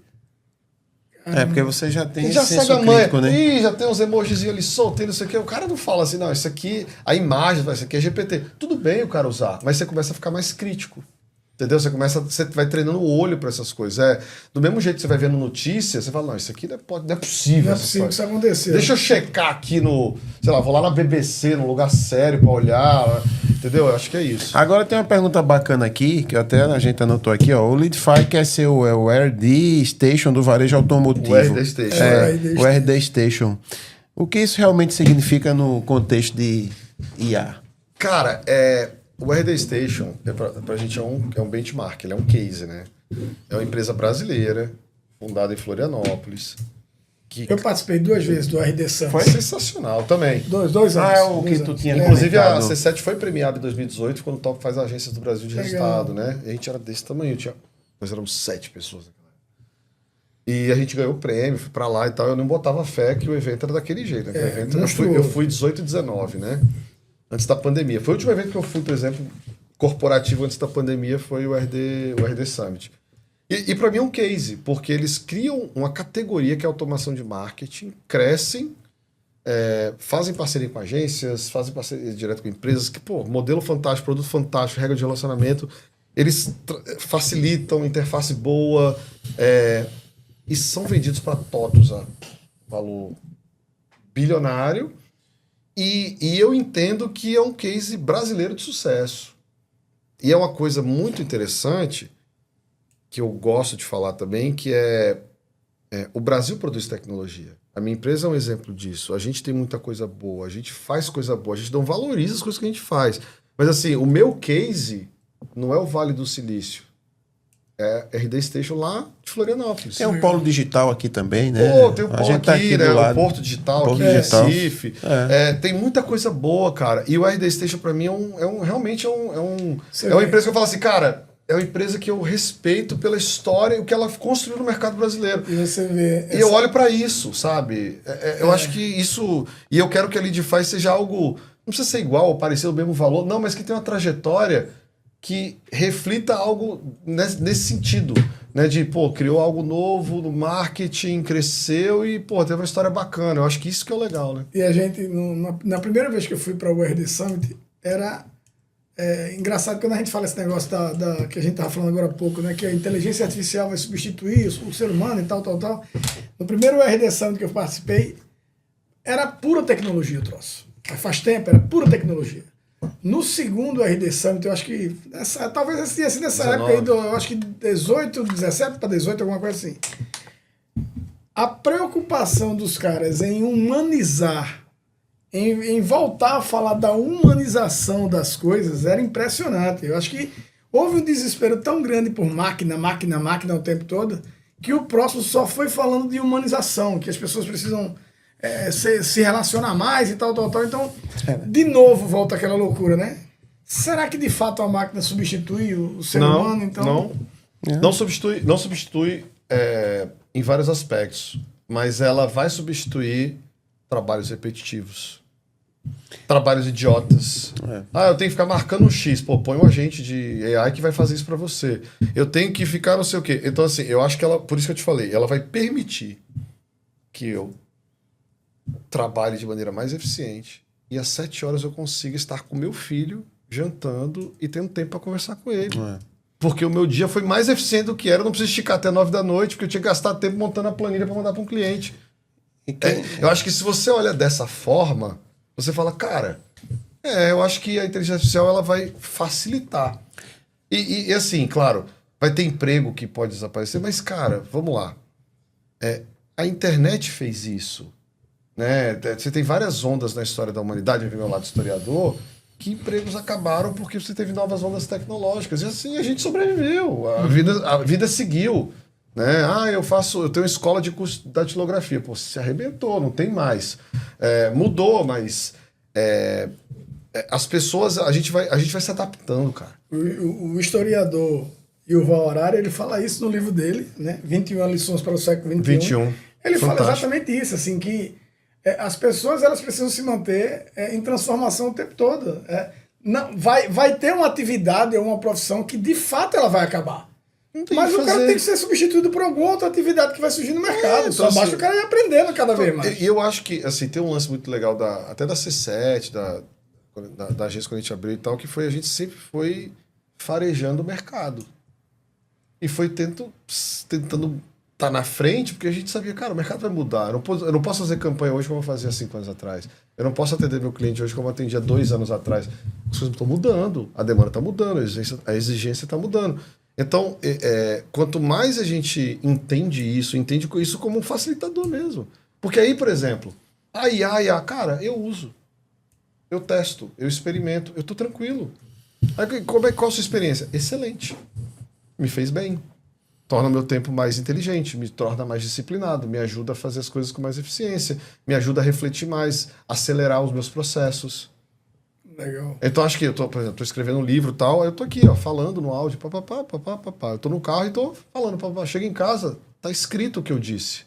Porque você já tem já esse segue senso a manha. crítico, né? Ih, já tem uns emojizinhos ali solteiros, não sei o quê. O cara não fala assim, não, isso aqui, a imagem, isso aqui é GPT. Tudo bem o cara usar, mas você começa a ficar mais crítico. Entendeu? Você vai treinando o olho para essas coisas. Do mesmo jeito que você vai vendo notícia, você fala, não, isso aqui não é possível. Não é possível que isso aconteça. Deixa eu checar aqui sei lá, vou lá na BBC, num lugar sério para olhar, entendeu? Eu acho que é isso. Agora tem uma pergunta bacana aqui, que até a gente anotou aqui, ó. O Leadify quer ser o RD Station do varejo automotivo. O RD Station. O RD Station. O que isso realmente significa no contexto de IA? Cara, o RD Station, pra gente, é um benchmark, ele é um case, né? É uma empresa brasileira, fundada em Florianópolis. Eu participei 2 vezes do RD Summit. Foi sensacional também. Dois anos. É o que tu tinha. Inclusive, a comentado. C7 foi premiada em 2018, quando o Top faz Agências do Brasil de Resultado, né? E a gente era desse tamanho, nós éramos 7 pessoas. E a gente ganhou o prêmio, fui pra lá e tal. Eu não botava fé que o evento era daquele jeito, né? O evento, eu fui 18 e 19, né? Antes da pandemia. Foi o último evento que eu fui, por exemplo, corporativo antes da pandemia, foi o RD Summit. E para mim é um case, porque eles criam uma categoria que é automação de marketing, crescem, fazem parceria com agências, fazem parceria direto com empresas, que, modelo fantástico, produto fantástico, regra de relacionamento, eles facilitam, interface boa, e são vendidos para TOTOS a valor bilionário. E eu entendo que é um case brasileiro de sucesso. E é uma coisa muito interessante, que eu gosto de falar também, que o Brasil produz tecnologia. A minha empresa é um exemplo disso. A gente tem muita coisa boa, a gente faz coisa boa, a gente não valoriza as coisas que a gente faz. Mas assim, o meu case não é o Vale do Silício. É RD Station lá de Florianópolis. Tem um polo digital aqui também, né? Tem o A polo gente aqui, tá aqui né? do lado. O Porto Digital Porto aqui em Digital. Recife. Tem muita coisa boa, cara. E o RD Station, pra mim, realmente é uma empresa que eu falo assim, cara, é uma empresa que eu respeito pela história e o que ela construiu no mercado brasileiro. E você vê... E eu olho pra isso, sabe? Eu acho que isso... E eu quero que a Leadify seja algo... Não precisa ser igual ou parecer o mesmo valor, não, mas que tenha uma trajetória que reflita algo nesse sentido, né? De, criou algo novo no marketing, cresceu e, teve uma história bacana. Eu acho que isso que é o legal, né? E a gente, na primeira vez que eu fui para o RD Summit, era engraçado quando a gente fala esse negócio que a gente estava falando agora há pouco, né? Que a inteligência artificial vai substituir o ser humano e tal. No primeiro RD Summit que eu participei, era pura tecnologia o troço. Faz tempo, era pura tecnologia. No segundo RD Summit, eu acho que... talvez esse tenha sido nessa 19. época aí, eu acho que 17 para 18, alguma coisa assim. A preocupação dos caras em humanizar, em voltar a falar da humanização das coisas, era impressionante. Eu acho que houve um desespero tão grande por máquina o tempo todo, que o próximo só foi falando de humanização, que as pessoas precisam... se relacionar mais e tal. Então, de novo, volta aquela loucura, né? Será que de fato a máquina substitui o ser humano? Então... Não substitui em vários aspectos, mas ela vai substituir trabalhos repetitivos. Trabalhos idiotas. Eu tenho que ficar marcando um X. Põe um agente de AI que vai fazer isso pra você. Eu tenho que ficar não sei o quê. Então, assim, eu acho que ela, por isso que eu te falei, ela vai permitir que eu trabalhe de maneira mais eficiente e às 7 horas eu consiga estar com meu filho jantando e tendo tempo para conversar com ele. Porque o meu dia foi mais eficiente do que era. Eu não preciso esticar até 9 da noite, porque eu tinha que gastar tempo montando a planilha para mandar para um cliente. Eu acho que se você olha dessa forma, você fala, cara, eu acho que a inteligência artificial ela vai facilitar. E assim, claro, vai ter emprego que pode desaparecer, mas, cara, vamos lá. A internet fez isso. Né? Você tem várias ondas na história da humanidade, do meu lado historiador, que empregos acabaram porque você teve novas ondas tecnológicas. E assim a gente sobreviveu. A vida seguiu. Né? Eu tenho escola de curso de datilografia. Pô, se arrebentou, não tem mais. Mudou, mas as pessoas, a gente vai se adaptando, cara. O historiador Yuval Harari, ele fala isso no livro dele, né? 21 lições para o século XXI. Ele fala exatamente isso, assim, que as pessoas elas precisam se manter em transformação o tempo todo. Não, vai ter uma atividade ou uma profissão que de fato ela vai acabar. Mas o cara tem que ser substituído por alguma outra atividade que vai surgir no mercado. Então, só basta o cara ir aprendendo cada vez mais. E eu acho que assim, tem um lance muito legal até da C7, da agência quando a gente abriu e tal, que a gente sempre foi farejando o mercado. E foi tentando estar na frente, porque a gente sabia, cara, o mercado vai mudar. Eu não posso fazer campanha hoje como eu fazia 5 anos atrás. Eu não posso atender meu cliente hoje como eu atendia 2 anos atrás. As coisas estão mudando, a demanda está mudando, a exigência está mudando. Então, quanto mais a gente entende isso como um facilitador mesmo. Porque aí, por exemplo, a IA, cara, eu uso. Eu testo, eu experimento, eu tô tranquilo. Aí, qual a sua experiência? Excelente. Me fez bem. Torna meu tempo mais inteligente, me torna mais disciplinado, me ajuda a fazer as coisas com mais eficiência, me ajuda a refletir mais, acelerar os meus processos. Legal. Então acho que por exemplo, tô escrevendo um livro e tal, aí eu tô aqui, falando no áudio, papapá. Eu tô no carro e tô falando, papapá. Chego em casa, tá escrito o que eu disse.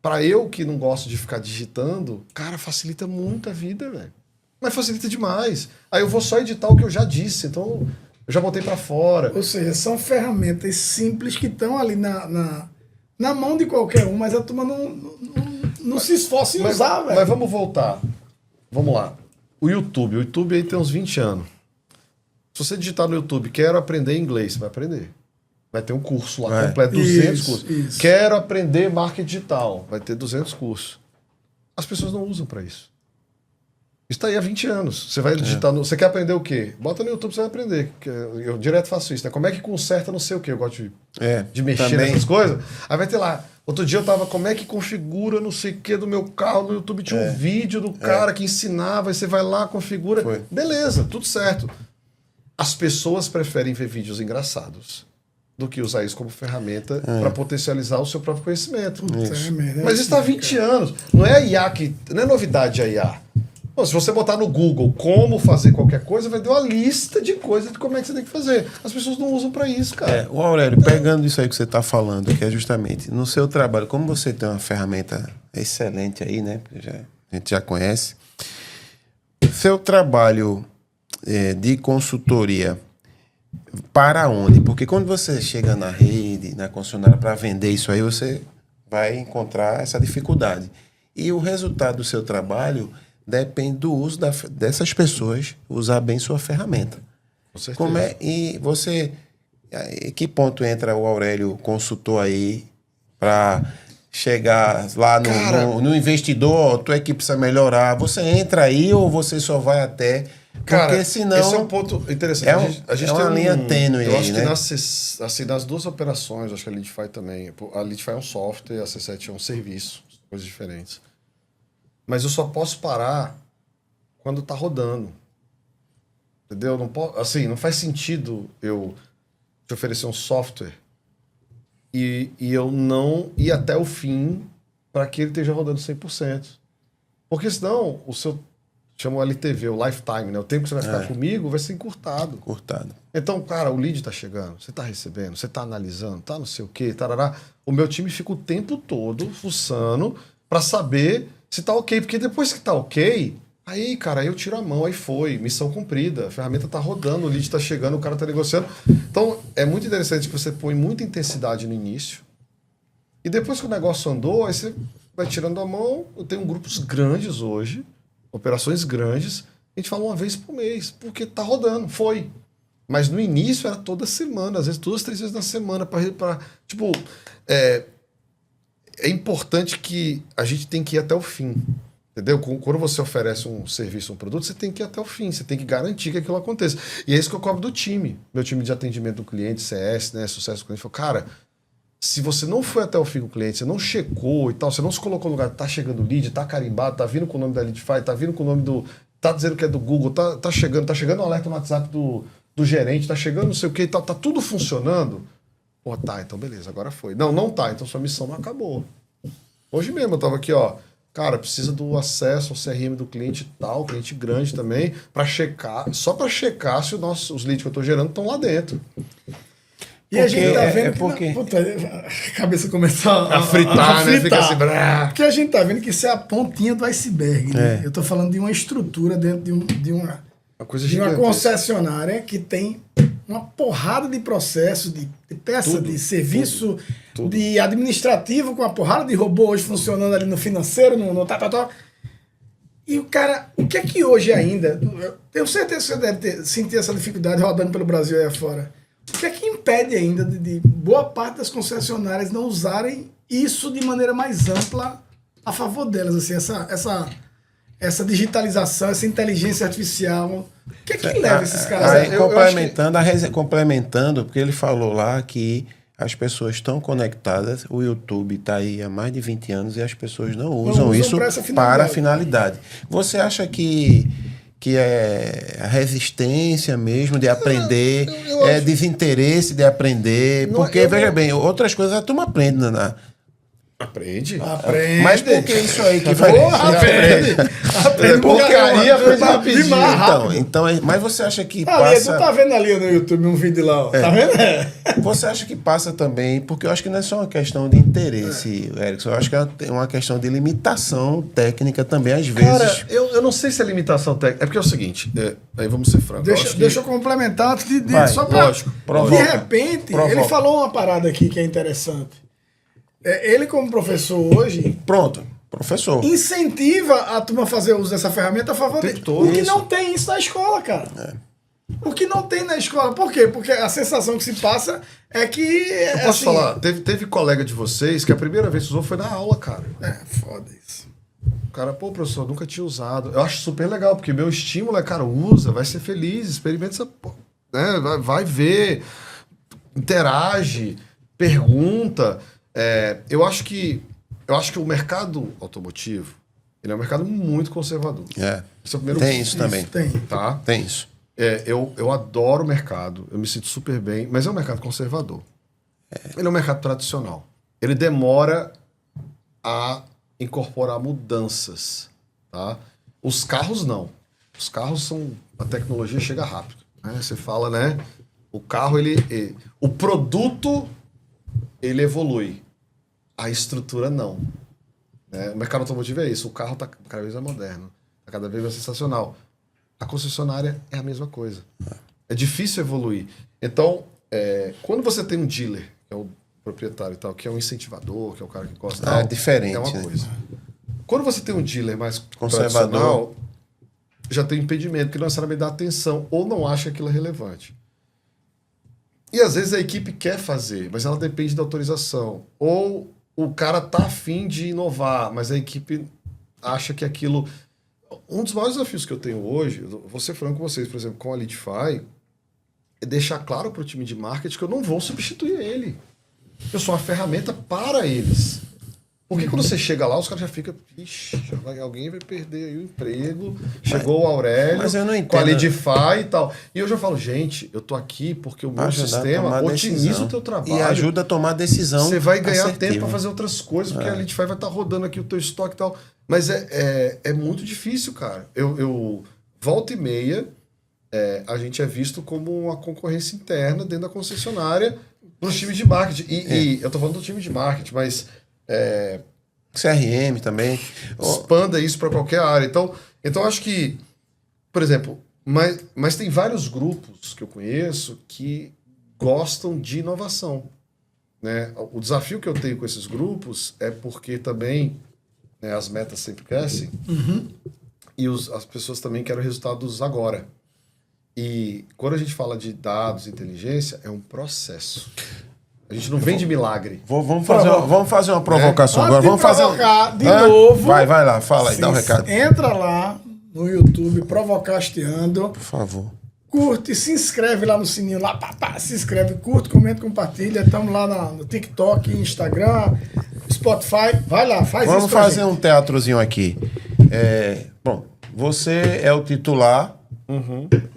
Pra eu que não gosto de ficar digitando, cara, facilita muito a vida, velho. Mas facilita demais. Aí eu vou só editar o que eu já disse, então eu já botei pra fora. Ou seja, são ferramentas simples que estão ali na mão de qualquer um, mas a turma não se esforça em usar, velho. Mas vamos voltar. Vamos lá. O YouTube aí tem uns 20 anos. Se você digitar no YouTube, quero aprender inglês, você vai aprender. Vai ter um curso lá completo, 200 cursos. Isso. Quero aprender marketing digital, vai ter 200 cursos. As pessoas não usam para isso. Isso está aí há 20 anos. Você vai digitar você quer aprender o quê? Bota no YouTube, você vai aprender. Eu direto faço isso, né? Como é que conserta não sei o quê? Eu gosto de mexer também. nessas coisas. Aí vai ter lá. Outro dia eu tava, como é que configura não sei o que do meu carro, no YouTube tinha um vídeo do cara que ensinava, aí você vai lá, configura. Beleza, tudo certo. As pessoas preferem ver vídeos engraçados do que usar isso como ferramenta para potencializar o seu próprio conhecimento. Mas isso está há 20 anos. Não é a IA não é novidade a IA. Bom, se você botar no Google como fazer qualquer coisa, vai ter uma lista de coisas de como é que você tem que fazer. As pessoas não usam para isso, cara. O Aurélio, pegando isso aí que você está falando, que é justamente no seu trabalho, como você tem uma ferramenta excelente aí, né? A gente já conhece. Seu trabalho de consultoria, para onde? Porque quando você chega na rede, na concessionária, para vender isso aí, você vai encontrar essa dificuldade. E o resultado do seu trabalho depende do uso dessas pessoas usar bem sua ferramenta. Com certeza. E você... Em que ponto entra o Aurélio consultor aí para chegar lá no investidor, tua equipe precisa melhorar? Você entra aí ou você só vai até... Porque senão... Esse é um ponto interessante. A gente tem uma linha tênue aí, eu acho né? que nas duas operações, acho que a Leadify também... A Leadify é um software, a C7 é um serviço, coisas diferentes. Mas eu só posso parar quando tá rodando. Entendeu? Não faz sentido eu te oferecer um software e eu não ir até o fim para que ele esteja rodando 100%. Porque senão o seu... Chama o LTV, o lifetime, né? O tempo que você vai ficar comigo vai ser encurtado. Então, cara, o lead tá chegando, você tá recebendo, você tá analisando, tá não sei o quê, tarará. O meu time fica o tempo todo fuçando para saber se tá ok. Porque depois que tá ok, aí, cara, eu tiro a mão, aí foi, missão cumprida. A ferramenta tá rodando, o lead tá chegando, o cara tá negociando. Então, é muito interessante que você põe muita intensidade no início. E depois que o negócio andou, aí você vai tirando a mão. Eu tenho grupos grandes hoje, operações grandes, a gente fala uma vez por mês, porque tá rodando, foi. Mas no início era toda semana, às vezes 2, 3 vezes na semana, tipo, é importante que a gente tem que ir até o fim. Entendeu? Quando você oferece um serviço, um produto, você tem que ir até o fim, você tem que garantir que aquilo aconteça. E é isso que eu cobro do time. Meu time de atendimento do cliente, CS, né, sucesso do cliente, falou, cara, se você não foi até o fim com o cliente, você não checou e tal, você não se colocou no lugar, tá chegando o lead, tá carimbado, tá vindo com o nome da Leadify, tá vindo com o nome do... tá dizendo que é do Google, tá chegando um alerta no WhatsApp do gerente, tá chegando não sei o que e tal, tá tudo funcionando. Pô, tá, então beleza, agora foi. Não tá, então sua missão não acabou. Hoje mesmo eu tava aqui, ó, cara, precisa do acesso ao CRM do cliente tal, cliente grande também, para checar, só para checar se os leads que eu tô gerando estão lá dentro. E a gente tá vendo que... Puta, a cabeça começa a fritar, né? Fica assim, porque a gente tá vendo que isso é a pontinha do iceberg, né? Eu tô falando de uma estrutura dentro de uma concessionária que tem uma porrada de processo, de peça, de serviço, de administrativo, com uma porrada de robô hoje funcionando ali no financeiro, no tal. E o cara, o que é que hoje ainda, eu tenho certeza que você deve sentir essa dificuldade rodando pelo Brasil aí afora. O que é que impede ainda de boa parte das concessionárias não usarem isso de maneira mais ampla a favor delas, assim, essa digitalização, essa inteligência artificial? O que é que leva esses caras a... Complementando, porque ele falou lá que as pessoas estão conectadas, o YouTube está aí há mais de 20 anos e as pessoas não usam isso para a finalidade. Você acha que é a resistência mesmo de aprender, desinteresse de aprender? Porque, veja bem, outras coisas a turma aprende, né? Aprende. Mas por que isso aí que vai... Aprende porcaria, aprende rapidinho. Então, mas você acha que passa... Tu tá vendo ali no YouTube um vídeo lá, ó. Tá vendo? Você acha que passa também... Porque eu acho que não é só uma questão de interesse, Erickson. Eu acho que é uma questão de limitação técnica também, às vezes. Cara, eu não sei se é limitação técnica. É porque é o seguinte, aí vamos ser francos. Deixa eu complementar antes de só pra... Lógico. De repente, ele falou uma parada aqui que é interessante. Ele, como professor hoje... Pronto, professor. Incentiva a turma a fazer uso dessa ferramenta a favor dele. Porque não tem isso na escola, cara. O que não tem na escola. Por quê? Porque a sensação que se passa é que... Eu posso falar, teve colega de vocês que a primeira vez que usou foi na aula, cara. Foda isso. O cara, pô, professor, nunca tinha usado. Eu acho super legal, porque meu estímulo é, cara, usa, vai ser feliz, experimenta essa... Né, vai ver, interage, pergunta... Eu acho que o mercado automotivo ele é um mercado muito conservador. Esse é o primeiro tem isso também. Tá? Tem isso. Eu adoro o mercado, eu me sinto super bem, mas é um mercado conservador. Ele é um mercado tradicional. Ele demora a incorporar mudanças. Tá? Os carros não. Os carros a tecnologia chega rápido. Né? Você fala, né? O carro, o produto, ele evolui. A estrutura não. O mercado automotivo é isso. O carro está cada vez mais moderno. Está cada vez mais sensacional. A concessionária é a mesma coisa. É difícil evoluir. Então, quando você tem um dealer, que é o proprietário e tal, que é um incentivador, que é o cara que gosta... É diferente. É uma coisa. Quando você tem um dealer mais conservador, já tem impedimento, que não necessariamente dá atenção ou não acha aquilo relevante. E às vezes a equipe quer fazer, mas ela depende da autorização. Ou o cara tá afim de inovar, mas a equipe acha que aquilo... Um dos maiores desafios que eu tenho hoje, vou ser franco com vocês, por exemplo, com a Leadify, é deixar claro para o time de marketing que eu não vou substituir ele. Eu sou uma ferramenta para eles. Porque quando você chega lá, os caras já ficam... Ixi, alguém vai perder aí o emprego. Chegou o Aurélio mas eu não entendo. Com a Leadify e tal. E eu já falo, gente, eu tô aqui porque o meu sistema otimiza o teu trabalho. E ajuda a tomar decisão. Você vai ganhar tempo para fazer outras coisas, porque a Leadify vai estar rodando aqui o teu estoque e tal. Mas é muito difícil, cara. Eu volta e meia, a gente é visto como uma concorrência interna dentro da concessionária nos times de marketing. E eu tô falando do time de marketing, mas... CRM também. Expanda isso para qualquer área. Então acho que, por exemplo, mas tem vários grupos que eu conheço que gostam de inovação. Né? O desafio que eu tenho com esses grupos é porque também as metas sempre crescem e as pessoas também querem resultados agora. E quando a gente fala de dados e inteligência, é um processo. A gente não vende milagre. Vamos fazer uma provocação agora. Antes de Vamos fazer provocar de novo. Vai lá, fala aí, dá um recado. Entra lá no YouTube, Provocasteando. Por favor. Curte, se inscreve lá no sininho, lá, se inscreve, curte, comenta, compartilha. Estamos lá no TikTok, Instagram, Spotify. Vai lá, faz isso. Vamos fazer um teatrozinho aqui. Bom, você é o titular.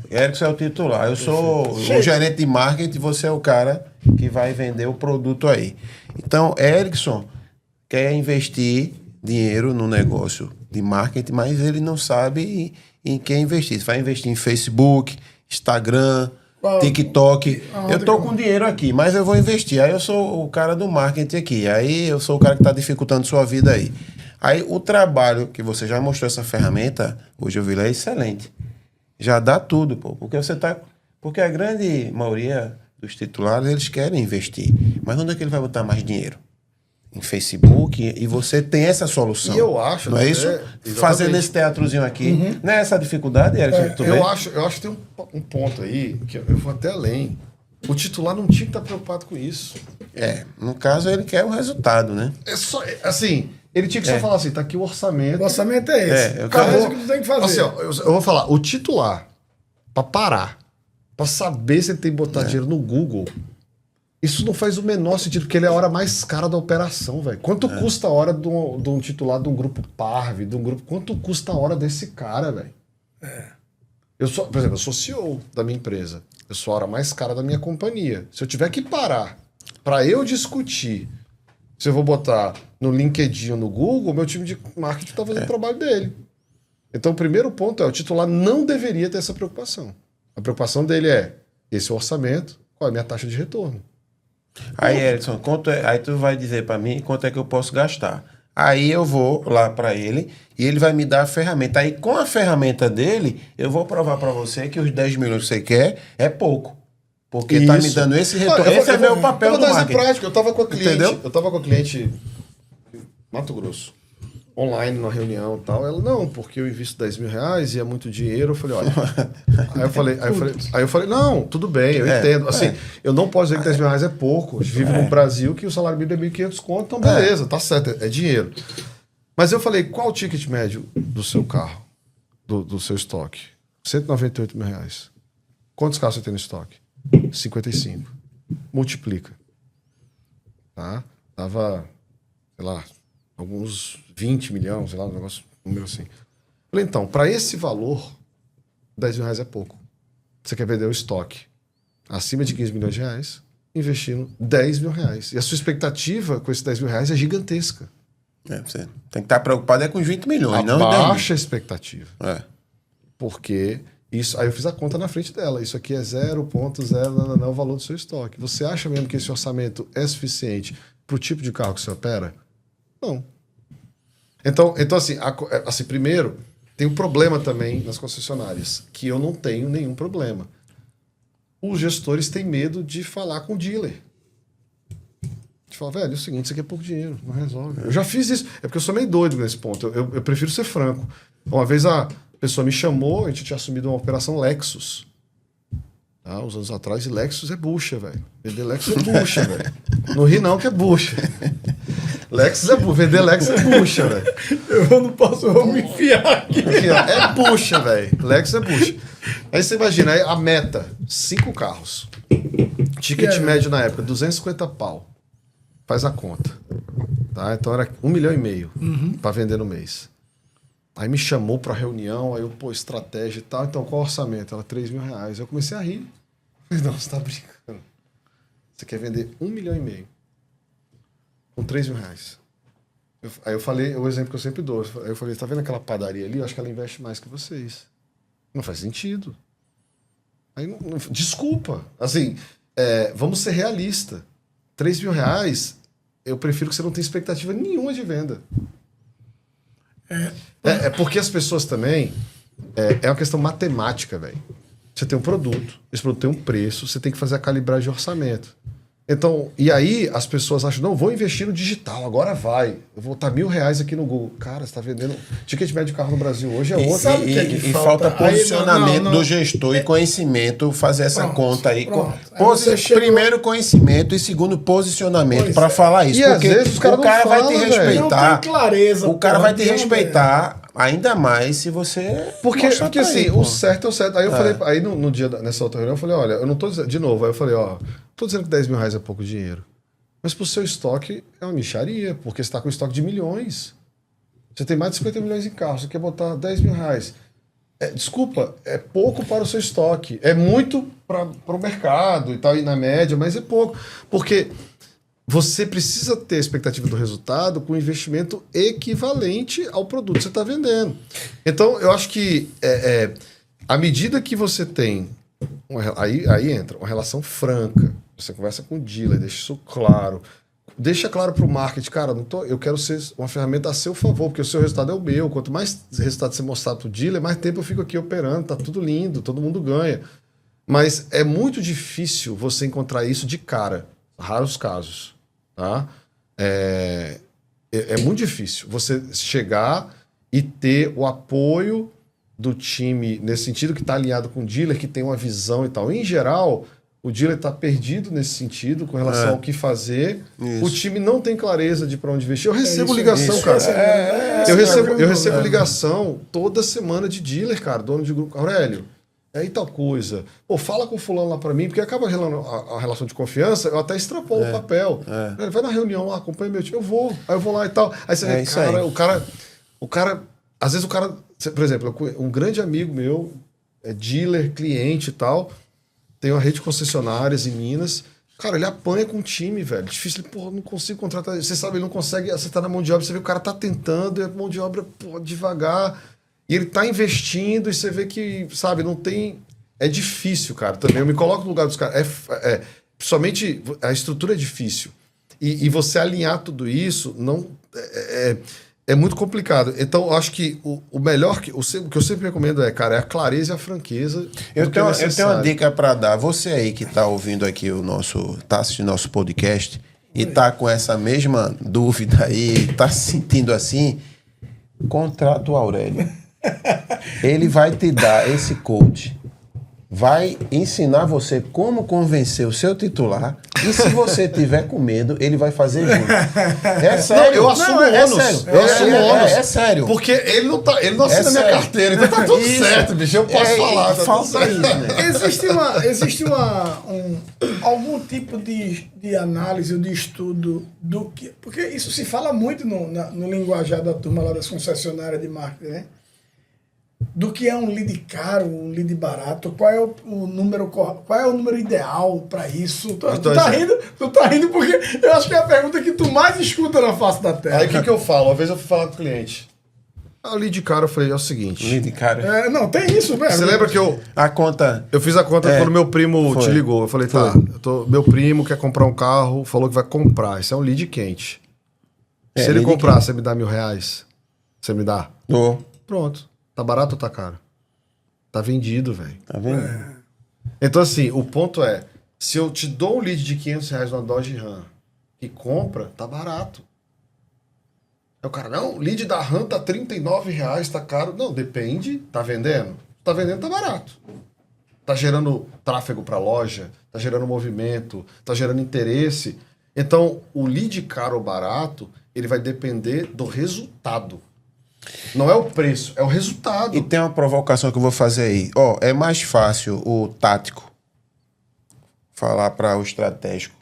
Erickson é o titular. Eu sou o gerente de marketing, você é o cara que vai vender o produto aí. Então, Erickson quer investir dinheiro no negócio de marketing, mas ele não sabe em que investir. Você vai investir em Facebook, Instagram, TikTok. Eu tô com dinheiro aqui, mas eu vou investir. Aí eu sou o cara do marketing aqui. Aí eu sou o cara que está dificultando sua vida aí. Aí o trabalho que você já mostrou essa ferramenta, hoje eu vi lá, é excelente. Já dá tudo, pô. Porque a grande maioria dos titulares, eles querem investir. Mas onde é que ele vai botar mais dinheiro? Em Facebook, e você tem essa solução. E eu acho... Não é isso? Fazendo esse teatrozinho aqui. Não é essa dificuldade, Erickson? Eu acho que tem um ponto aí, que eu vou até além. O titular não tinha que estar preocupado com isso. No caso, ele quer o resultado, né? Assim, ele tinha que só falar assim, tá aqui o orçamento. O orçamento é esse. Acabou o que tu tem que fazer. Assim, ó, eu vou falar, o titular, pra parar, pra saber se ele tem que botar dinheiro no Google... Isso não faz o menor sentido, porque ele é a hora mais cara da operação, velho. Quanto custa a hora de um titular de um grupo Parve, de um grupo... Quanto custa a hora desse cara, velho? Por exemplo, eu sou CEO da minha empresa. Eu sou a hora mais cara da minha companhia. Se eu tiver que parar para eu discutir se eu vou botar no LinkedIn ou no Google, meu time de marketing tá fazendo o trabalho dele. Então, o primeiro ponto é, o titular não deveria ter essa preocupação. A preocupação dele é, esse orçamento, qual é a minha taxa de retorno? Aí, Erickson, aí tu vai dizer para mim quanto é que eu posso gastar. Aí eu vou lá para ele e ele vai me dar a ferramenta. Aí, com a ferramenta dele, eu vou provar para você que os 10 milhões que você quer é pouco. Porque tá me dando esse retorno. Esse é meu papel do marketing. Prático. Eu tava com a cliente, entendeu? Eu tava com a cliente em Mato Grosso, online, numa reunião e tal. Ela, não, porque eu invisto 10 mil reais e é muito dinheiro. Eu falei, olha... aí eu falei, não, tudo bem, eu entendo. Assim, eu não posso dizer que 10 mil reais é pouco. A gente vive no Brasil que o salário mínimo é 1.500 conto, então beleza, tá certo, é dinheiro. Mas eu falei, qual o ticket médio do seu carro, do seu estoque? 198 mil reais. Quantos carros você tem no estoque? 55. Multiplica. Tá? Tava, sei lá, alguns 20 milhões, sei lá, um número assim. Falei, então, para esse valor, 10 mil reais é pouco. Você quer vender o estoque acima de 15 milhões de reais, investindo 10 mil reais. E a sua expectativa com esses 10 mil reais é gigantesca. Você tem que estar preocupado com os 20 milhões, não baixa a expectativa. Porque isso, aí eu fiz a conta na frente dela. Isso aqui é 0,0 o valor do seu estoque. Você acha mesmo que esse orçamento é suficiente para o tipo de carro que você opera? Não. Então assim, primeiro, tem um problema também nas concessionárias, que eu não tenho nenhum problema. Os gestores têm medo de falar com o dealer. De falar, velho, é o seguinte, isso aqui é pouco dinheiro, não resolve. Eu já fiz isso, é porque eu sou meio doido nesse ponto. Eu prefiro ser franco. Uma vez a pessoa me chamou, a gente tinha assumido uma operação Lexus. Uns anos atrás, e Lexus é bucha, velho. Vender Lexus é bucha, velho. Não ri não, que é bucha. Lexus é bucha. Vender Lexus é bucha, velho. Eu não posso, vou me enfiar aqui. É bucha, velho. Lexus é bucha. Aí você imagina, aí a meta, 5 carros. Ticket médio na época, 250 pau. Faz a conta. Tá? Então era 1,5 milhão para vender no mês. Aí me chamou pra reunião, aí eu, estratégia e tal. Então, qual o orçamento? Ela, 3 mil reais. Eu comecei a rir. Falei, não, você tá brincando. Você quer vender 1,5 milhão com 3 mil reais. Aí eu falei, o exemplo que eu sempre dou. Aí eu falei, tá vendo aquela padaria ali? Eu acho que ela investe mais que vocês. Não faz sentido. Aí, desculpa. Assim, vamos ser realistas. 3 mil reais, eu prefiro que você não tenha expectativa nenhuma de venda. É porque as pessoas também... É uma questão matemática, velho. Você tem um produto, esse produto tem um preço, você tem que fazer a calibragem de orçamento. Então, e aí as pessoas acham, não, vou investir no digital, agora vai. Eu vou botar R$1.000 aqui no Google. Cara, você tá vendendo... Ticket médio de carro no Brasil hoje é outro. Sabe o que é que E falta? falta posicionamento Não. do gestor e conhecimento, fazer essa conta aí. Pronto. Aí você chegou- Primeiro, conhecimento e segundo, posicionamento Pois para é. falar isso. E às porque vezes os caras o cara não vai te falam, velho. respeitar. Não tem clareza, O cara porra, vai te de onde respeitar ainda mais se você. Porque mostrar pra assim, ele, o pô. certo é o certo. Aí eu falei, aí no dia, nessa outra reunião, eu falei, olha, eu não tô dizendo, de novo, aí eu falei, ó, tô dizendo que R$10.000 é pouco dinheiro. Mas pro seu estoque é uma mixaria, porque você tá com estoque de milhões. Você tem mais de 50 milhões em carro, você quer botar R$10.000. Desculpa, é pouco para o seu estoque. É muito para o mercado e tal, e na média, mas é pouco. Porque você precisa ter a expectativa do resultado com investimento equivalente ao produto que você está vendendo. Então, eu acho que à medida que você tem... Aí entra uma relação franca. Você conversa com o dealer, deixa isso claro. Deixa claro para o marketing, cara, eu quero ser uma ferramenta a seu favor, porque o seu resultado é o meu. Quanto mais resultado você mostrar para o dealer, mais tempo eu fico aqui operando. Tá tudo lindo, todo mundo ganha. Mas é muito difícil você encontrar isso de cara. Raros casos. Tá? É muito difícil você chegar e ter o apoio do time nesse sentido, que está alinhado com o dealer, que tem uma visão e tal. Em geral, o dealer está perdido nesse sentido, com relação ao que fazer. Isso. O time não tem clareza de para onde investir. Eu recebo isso, ligação, isso. cara. Eu recebo ligação toda semana de dealer, cara, dono de grupo. Aurélio, é aí tal coisa. Pô, fala com o fulano lá para mim, porque acaba a relação de confiança, eu até extrapolo o papel. Ele vai na reunião lá, acompanha meu time, aí eu vou lá e tal. Aí você vê, cara, o cara, às vezes o cara, por exemplo, um grande amigo meu, é dealer, cliente e tal, tem uma rede de concessionárias em Minas. Cara, ele apanha com o time, velho. Difícil, porra, não consigo contratar. Você sabe, ele não consegue acertar na mão de obra. Você vê que o cara tá tentando, e a mão de obra, porra, devagar. E ele tá investindo, e você vê que, sabe, não tem... É difícil, cara, também. Eu me coloco no lugar dos caras. Principalmente, a estrutura é difícil. E você alinhar tudo isso, não... É muito complicado. Então, eu acho que o melhor, o que eu sempre recomendo é a clareza e a franqueza. Eu tenho uma dica para dar. Você aí que está ouvindo aqui tá assistindo nosso podcast e tá com essa mesma dúvida aí, tá se sentindo assim, contrata o Aurélio. Ele vai te dar esse coach, vai ensinar você como convencer o seu titular, e se você tiver com medo, ele vai fazer junto. É sério. Não, eu assumo ônus. Eu assumo ônus. É sério. Porque ele não assina minha carteira, então tá tudo certo, bicho. Eu posso falar. Falta isso, né? Existe algum tipo de análise ou de estudo do que... Porque isso se fala muito no linguajar da turma lá das concessionárias de marketing, né? Do que é um lead caro, um lead barato, qual é o número ideal para isso? Tu tá rindo porque eu acho que é a pergunta que tu mais escuta na face da terra. Aí o que eu falo? Uma vez eu fui falar com o cliente. O lead caro, eu falei, é o seguinte. Lead caro. Não, tem isso mesmo. Você lembra que A conta... eu fiz a conta quando meu primo te ligou. Eu falei, tá, meu primo quer comprar um carro, falou que vai comprar. Isso é um lead quente. Se ele comprar, você me dá R$1.000? Você me dá? Dou. Pronto. Tá barato ou tá caro? Tá vendido, velho. Tá vendo? Então, assim, o ponto é, se eu te dou um lead de R$500 numa Dodge Ram e compra, tá barato. Aí o cara, não, o lead da Ram tá R$39, tá caro. Não, depende. Tá vendendo? Tá vendendo, tá barato. Tá gerando tráfego pra loja, tá gerando movimento, tá gerando interesse. Então, o lead caro ou barato, ele vai depender do resultado. Não é o preço, é o resultado. E tem uma provocação que eu vou fazer aí. É mais fácil o tático falar para o estratégico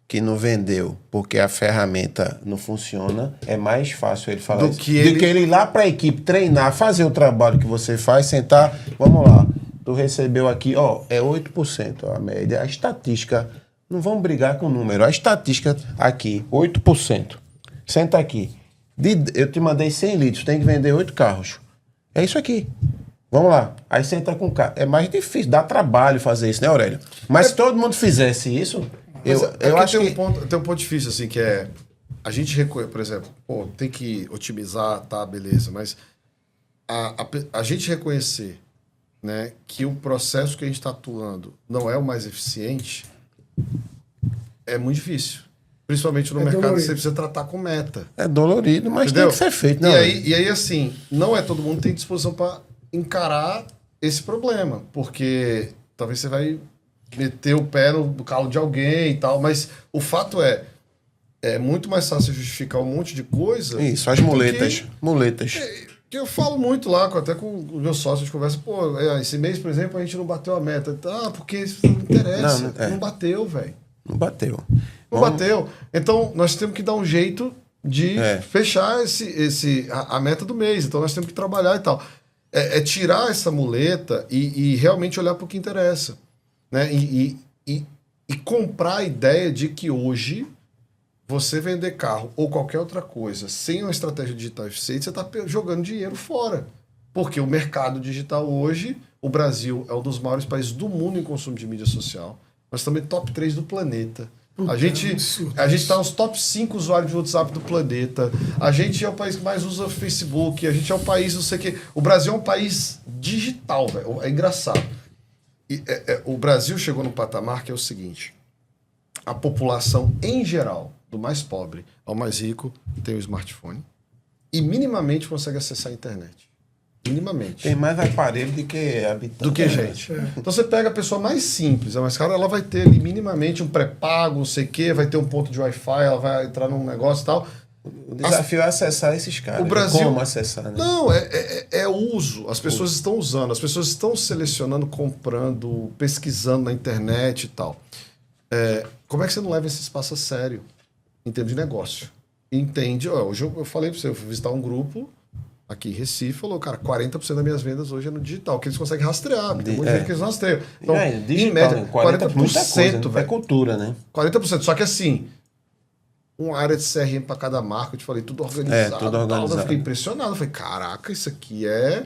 que não vendeu porque a ferramenta não funciona. É mais fácil ele falar isso. Do que ele ir lá para a equipe treinar, fazer o trabalho que você faz, sentar. Vamos lá, tu recebeu aqui, é 8% a média. A estatística, não vamos brigar com o número. A estatística aqui, 8%. Senta aqui. Eu te mandei 100 litros, tem que vender 8 carros. É isso aqui. Vamos lá. Aí senta com o carro. É mais difícil, dá trabalho fazer isso, né, Aurélio? Mas se todo mundo fizesse isso, eu acho que... Tem um ponto difícil, assim, que é... A gente, por exemplo, tem que otimizar, tá, beleza, mas a gente reconhecer, né, que o processo que a gente está atuando não é o mais eficiente, é muito difícil. Principalmente no mercado, você precisa tratar com meta. É dolorido, mas Entendeu? tem que ser feito. Não, E aí, assim, não é todo mundo que tem disposição para encarar esse problema. Porque talvez você vai meter o pé no calo de alguém e tal. Mas o fato é muito mais fácil justificar um monte de coisa. Isso, as muletas. Muletas. Que eu falo muito lá, até com os meus sócios, a gente conversa, pô, esse mês, por exemplo, a gente não bateu a meta. Ah, porque isso não interessa. Não bateu, velho. Não bateu. Não bateu. Então, nós temos que dar um jeito de fechar a meta do mês. Então, nós temos que trabalhar e tal. É tirar essa muleta e realmente olhar para o que interessa. Né? E comprar a ideia de que hoje você vender carro ou qualquer outra coisa sem uma estratégia digital eficiente, você está jogando dinheiro fora. Porque o mercado digital hoje, o Brasil é um dos maiores países do mundo em consumo de mídia social. Nós também top 3 do planeta. A gente está nos top 5 usuários de WhatsApp do planeta. A gente é o país que mais usa Facebook. A gente é o país, não sei o quê. O Brasil é um país digital, velho. É engraçado. O Brasil chegou num patamar que é o seguinte. A população, em geral, do mais pobre ao mais rico, tem o smartphone. E minimamente consegue acessar a internet. Minimamente. Tem mais aparelho do que habitante. Do que gente. Então você pega a pessoa mais simples, a mais cara, ela vai ter ali minimamente um pré-pago, não sei o quê, vai ter um ponto de Wi-Fi, ela vai entrar num negócio e tal. O desafio é acessar esses caras. O Brasil, como acessar, né? Não, é uso. As pessoas estão usando, as pessoas estão selecionando, comprando, pesquisando na internet e tal. Como é que você não leva esse espaço a sério em termos de negócio? Entende? Hoje eu falei para você, eu fui visitar um grupo aqui em Recife, falou, cara, 40% das minhas vendas hoje é no digital, que eles conseguem rastrear, tem muita gente que eles rastreiam. Então, digital, em média, 40%, velho. É cultura, né? 40%, só que assim, uma área de CRM para cada marca, eu te falei, tudo organizado. Tudo organizado. Eu fiquei impressionado, eu falei, caraca, isso aqui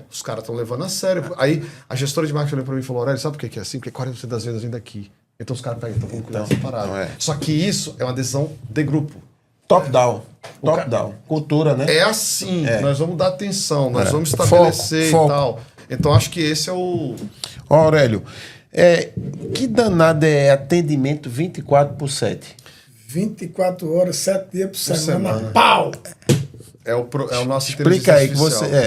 os caras estão levando a sério. Aí a gestora de marketing olhou para mim e falou, Aurélio, sabe por que é assim? Porque 40% das vendas vem daqui. Então os caras pegam, então vamos cuidar dessa parada. Só que isso é uma decisão de grupo. Top-down. Top-down. Cultura, né? É assim, nós vamos dar atenção, nós vamos estabelecer foco. E tal. Então acho que esse é o... Aurélio, que danada é atendimento 24/7? 24 horas, 7 dias por semana. Pau! É o nosso Explica aí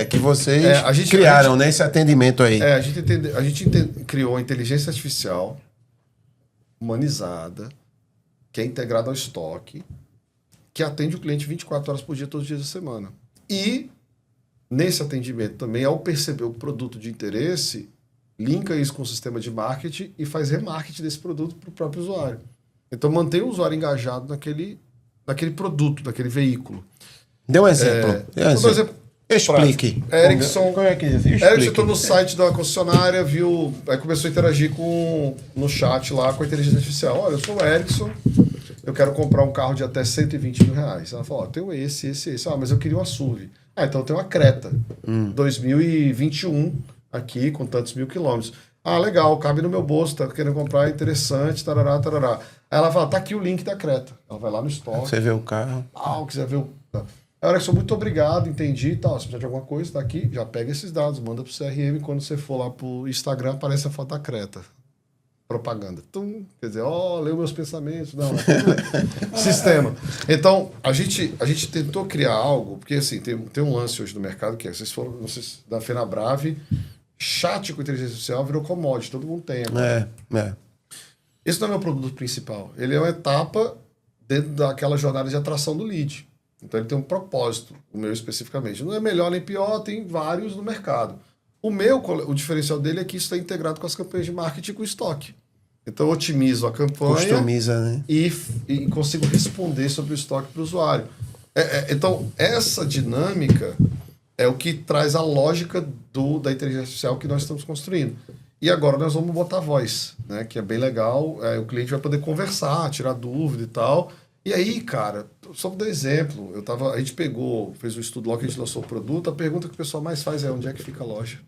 que vocês criaram esse atendimento aí. A gente criou a inteligência artificial humanizada, que é integrada ao estoque, que atende o cliente 24 horas por dia, todos os dias da semana. E, nesse atendimento também, ao perceber o produto de interesse, linka isso com o sistema de marketing e faz remarketing desse produto para o próprio usuário. Então, mantém o usuário engajado naquele produto, naquele veículo. Dê um exemplo. Por exemplo, explique. Ericsson, como é que existe? Ericsson entrou no site da concessionária, viu, aí começou a interagir no chat lá com a inteligência artificial. Olha, eu sou o Ericsson, eu quero comprar um carro de até 120 mil reais. Ela falou, tenho esse. Ah, mas eu queria uma SUV. Então eu tenho uma Creta, 2021, aqui, com tantos mil quilômetros. Ah, legal, cabe no meu bolso, tá querendo comprar, é interessante, tarará, tarará. Aí ela fala, tá aqui o link da Creta. Ela vai lá no estoque. Você vê o carro. Quiser ver o... Erickson, muito obrigado, entendi e tal. Se precisar de alguma coisa, tá aqui, já pega esses dados, manda pro CRM. Quando você for lá pro Instagram, aparece a foto da Creta. Propaganda. Quer dizer, leu meus pensamentos. Não, sistema. Então, a gente tentou criar algo, porque assim, tem um lance hoje no mercado que vocês foram, vocês da Fenabrave, chat com inteligência artificial virou commodity, todo mundo tem agora. Esse não é o meu produto principal. Ele é uma etapa dentro daquela jornada de atração do lead. Então ele tem um propósito, o meu especificamente. Não é melhor nem pior, tem vários no mercado. O diferencial dele é que isso está integrado com as campanhas de marketing e com o estoque. Então eu otimizo a campanha. Customiza, né? E consigo responder sobre o estoque para o usuário. Então essa dinâmica é o que traz a lógica da inteligência artificial que nós estamos construindo. E agora nós vamos botar voz, né? Que é bem legal. O cliente vai poder conversar, tirar dúvida e tal. E aí, cara, só para dar exemplo, a gente fez um estudo logo que a gente lançou o produto, a pergunta que o pessoal mais faz é onde é que fica a loja?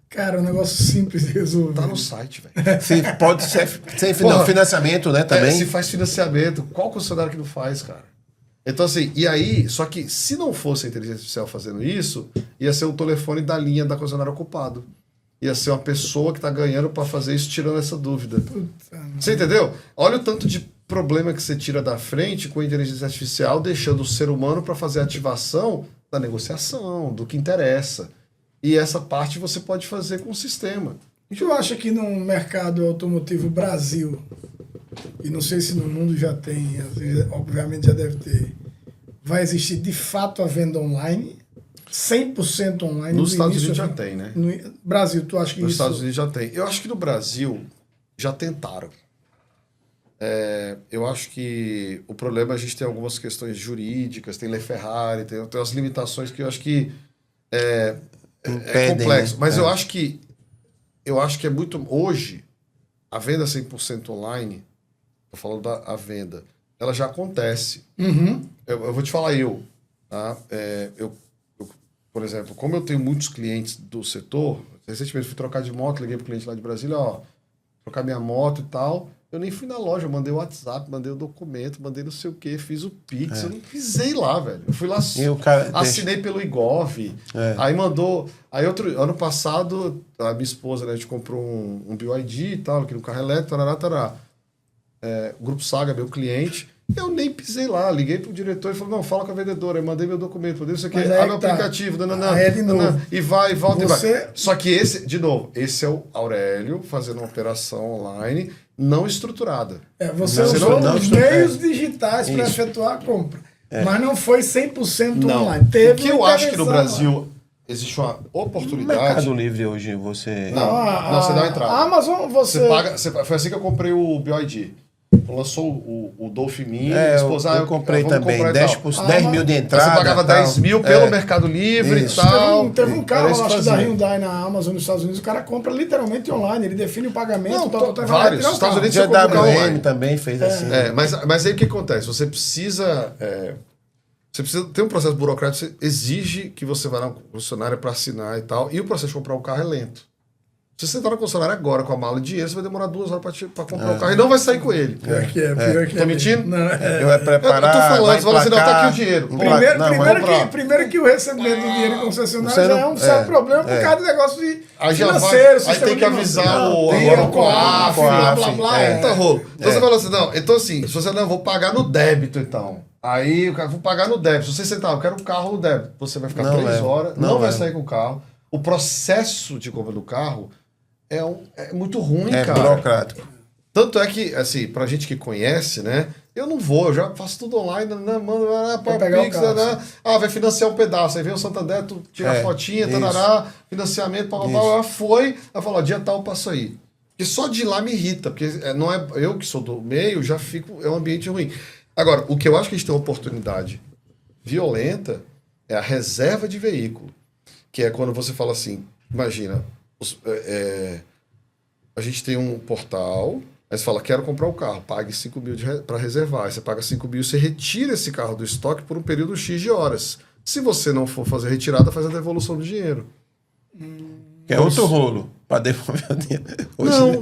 Cara, é um negócio simples de resolver. Tá no site, velho. Pode ser financiamento, né, também? Se faz financiamento, qual concessionário que não faz, cara? Então, assim, e aí, só que se não fosse a inteligência artificial fazendo isso, ia ser o telefone da linha da concessionária ocupado. Ia ser uma pessoa que tá ganhando para fazer isso, tirando essa dúvida. Você entendeu? Olha o tanto de problema que você tira da frente com a inteligência artificial, deixando o ser humano para fazer a ativação da negociação, do que interessa. E essa parte você pode fazer com o sistema. Tu acha que no mercado automotivo Brasil, e não sei se no mundo já tem, obviamente já deve ter, vai existir de fato a venda online? 100% online? Nos Estados início Unidos já ao fim? tem, né? No Brasil, tu acha que Nos isso... Estados Unidos já tem. Eu acho que no Brasil já tentaram. Eu acho que o problema é a gente tem algumas questões jurídicas, tem Lei Ferrari, tem umas limitações que eu acho que é complexo. né? Mas eu acho que é muito... Hoje, a venda 100% online, tô falando da venda, ela já acontece. Uhum. Eu vou te falar tá? Por exemplo, como eu tenho muitos clientes do setor, recentemente fui trocar de moto, liguei pro cliente lá de Brasília, trocar minha moto e tal. Eu nem fui na loja, eu mandei o WhatsApp, mandei o documento, mandei não sei o quê, fiz o Pix, eu não pisei lá, velho. Eu fui lá, assinei pelo Igov, aí mandou... Aí ano passado, a minha esposa, né, a gente comprou um BYD e tal, aqui no carro elétrico, tarará. O Grupo Saga, meu cliente, eu nem pisei lá, liguei pro diretor e falei, não, fala com a vendedora, eu mandei meu documento, mandei isso aqui, abre o aplicativo, e vai, e volta, e vai. Só que esse é o Aurélio fazendo uma operação online não estruturada. Você usou os meios digitais para efetuar a compra, mas não foi 100% online. O que eu acho que no Brasil existe uma oportunidade... No Mercado Livre hoje você... Não, você dá uma entrada. A Amazon você paga, foi assim que eu comprei o BYD. Lançou o Dolphin, eu comprei também 10 mil de entrada. Você pagava 10 mil pelo Mercado Livre e tal. Teve um carro, acho que da Hyundai na Amazon nos Estados Unidos, o cara compra literalmente online, ele define o pagamento. Vários. Nos Estados Unidos você compra online também fez assim. Mas aí o que acontece? Você precisa ter um processo burocrático, você exige que você vá na concessionária para assinar e tal, e o processo de comprar o carro é lento. Se você entrar na concessionária agora com a mala de dinheiro, você vai demorar 2 horas para comprar o carro e não vai sair com ele. Pior que é. Tô mentindo? Não, Eu ia preparar. Eu tô falando, você fala assim, não, tá aqui o dinheiro. Primeiro que o recebimento do dinheiro em concessionário já é um certo problema por causa do negócio de financeiro. Aí tem que avisar o COAF, blá, blá, blá. Tá rolo. Então você fala assim, não, então assim, se você não, vou pagar no débito então. Aí o cara, vou pagar no débito. Se você sentar, eu quero o carro no débito. Você vai ficar 3 horas, não vai sair com o carro. O processo de compra do carro é muito ruim, cara. É burocrático. Tanto é que, assim, pra gente que conhece, né? Eu não vou, eu já faço tudo online, mando para Pix, vai financiar um pedaço. Aí vem o Santander, tu tira a fotinha, financiamento, foi. Aí fala, dia tal, passo aí. Porque só de lá me irrita, porque não é eu que sou do meio, já fico, é um ambiente ruim. Agora, o que eu acho que a gente tem uma oportunidade violenta é a reserva de veículo. Que é quando você fala assim, imagina, a gente tem um portal, aí você fala, quero comprar o carro, pague 5 mil para reservar. Aí você paga 5 mil, você retira esse carro do estoque por um período X de horas. Se você não for fazer retirada, faz a devolução do dinheiro. É outro rolo para devolver o dinheiro.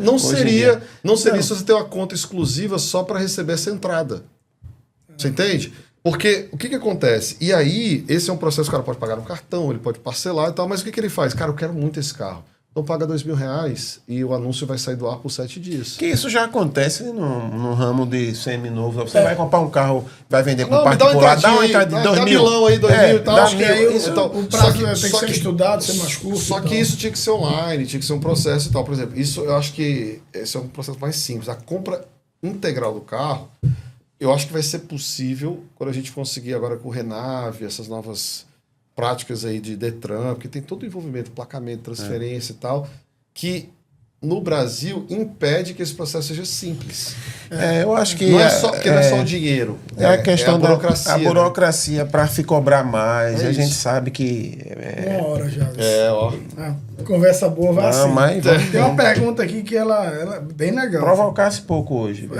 Não seria se você ter uma conta exclusiva só para receber essa entrada. Você entende? Porque o que acontece? E aí, esse é um processo que o cara pode pagar no cartão, ele pode parcelar e tal, mas o que ele faz? Cara, eu quero muito esse carro. Então paga R$2.000 e o anúncio vai sair do ar por 7 dias. Que isso já acontece no ramo de semi-novo. Você vai comprar um carro, vai vender para um particular, dá uma entrada de 2 mil. Milão aí, 2 mil e tal. Acho que aí o prazo tem que ser estudado, ser mais curto. Só que isso tinha que ser online, tinha que ser um processo e tal. Por exemplo, isso eu acho que esse é um processo mais simples. A compra integral do carro, eu acho que vai ser possível quando a gente conseguir agora com o Renave, essas novas práticas aí de Detran, porque tem todo o envolvimento, placamento, transferência e tal, que no Brasil impede que esse processo seja simples. Eu acho que... Não é só, porque não é só o dinheiro. É a questão a burocracia. A burocracia para se cobrar mais. A gente sabe que... Uma hora já. Ó. Conversa boa vai assim. Mas tem uma pergunta aqui que ela é bem legal. Provocasse pouco hoje.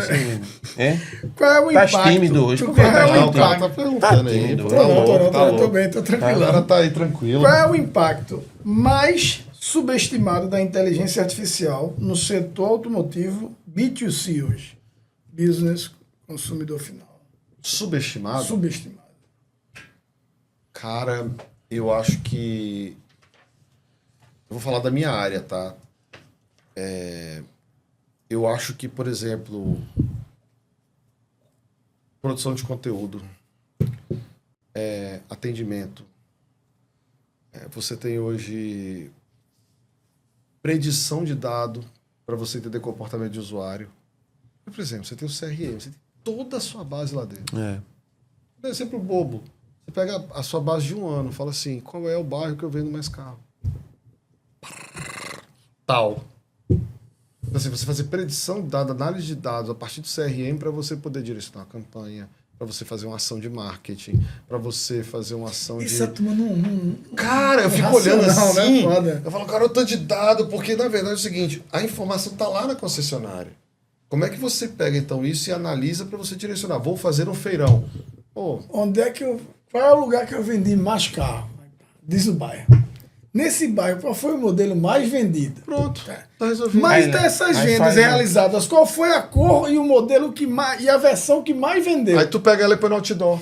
Qual é o impacto? Tá tímido hoje. Qual é o O cara tá perguntando aí. Tô bem, tô tranquilo. O cara tá aí tranquilo. Qual é o impacto mais subestimado da inteligência artificial no setor automotivo B2C hoje? Business, consumidor final. Subestimado? Subestimado. Cara, eu acho que... Eu vou falar da minha área, tá? Eu acho que, por exemplo, produção de conteúdo, atendimento. Você tem hoje predição de dado para você entender comportamento de usuário. Por exemplo, você tem o CRM, você tem toda a sua base lá dentro. Um exemplo bobo. Você pega a sua base de um ano, fala assim, qual é o bairro que eu vendo mais carro? Tal. Então, assim, você fazer predição de dados, análise de dados a partir do CRM para você poder direcionar a campanha, para você fazer uma ação de marketing, para você fazer uma ação de... Isso é tomando Cara, eu fico olhando assim, né? eu falo, cara, eu tô de dado, porque na verdade é o seguinte, a informação tá lá na concessionária. Como é que você pega então isso e analisa para você direcionar? Vou fazer um feirão. Onde é que qual é o lugar que eu vendi mais carro? Diz o bairro. Nesse bairro, qual foi o modelo mais vendido? Pronto, tá resolvido. Mas dessas vendas realizadas, qual foi a cor e o modelo que mais, e a versão que mais vendeu? Aí tu pega ela e põe no outdoor.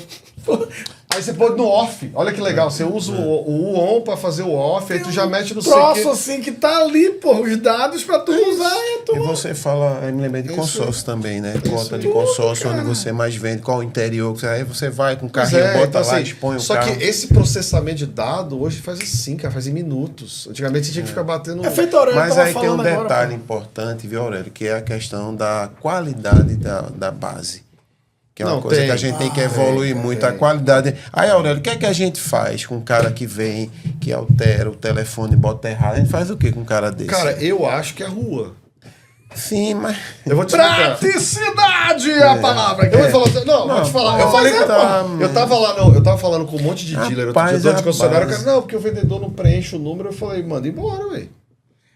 Aí você põe no off. Olha que legal. Você usa o on pra fazer o off, aí tu já mete no troço assim que tá ali, pô, os dados pra tu usar E você fala, eu me lembrei de consórcio também, né? Cota de consórcio, onde você mais vende, qual o interior, aí você vai com o carrinho, bota então, lá, assim, expõe o só carro. que esse processamento de dado hoje faz assim, cara, faz em minutos. Antigamente você tinha que ficar batendo... É feito Aurélio. Mas aí tem um agora, detalhe importante, viu, Aurélio, que é a questão da qualidade da base. Que é uma coisa que a gente tem que evoluir muito, a qualidade. Aí, Aurélio, o que é que a gente faz com um cara que vem, que altera o telefone, bota errado? A gente faz o que com um cara desse? Cara, eu acho que é rua. Sim, mas... Eu vou te explicar. Praticidade é a palavra. Eu vou falar... Não, vou te falar. Eu falei... tá, Eu tava falando com um monte de dealer, Rapaz, dono de concessionário, rapaz. cara, não, porque o vendedor não preenche o número. Eu falei, manda embora, velho.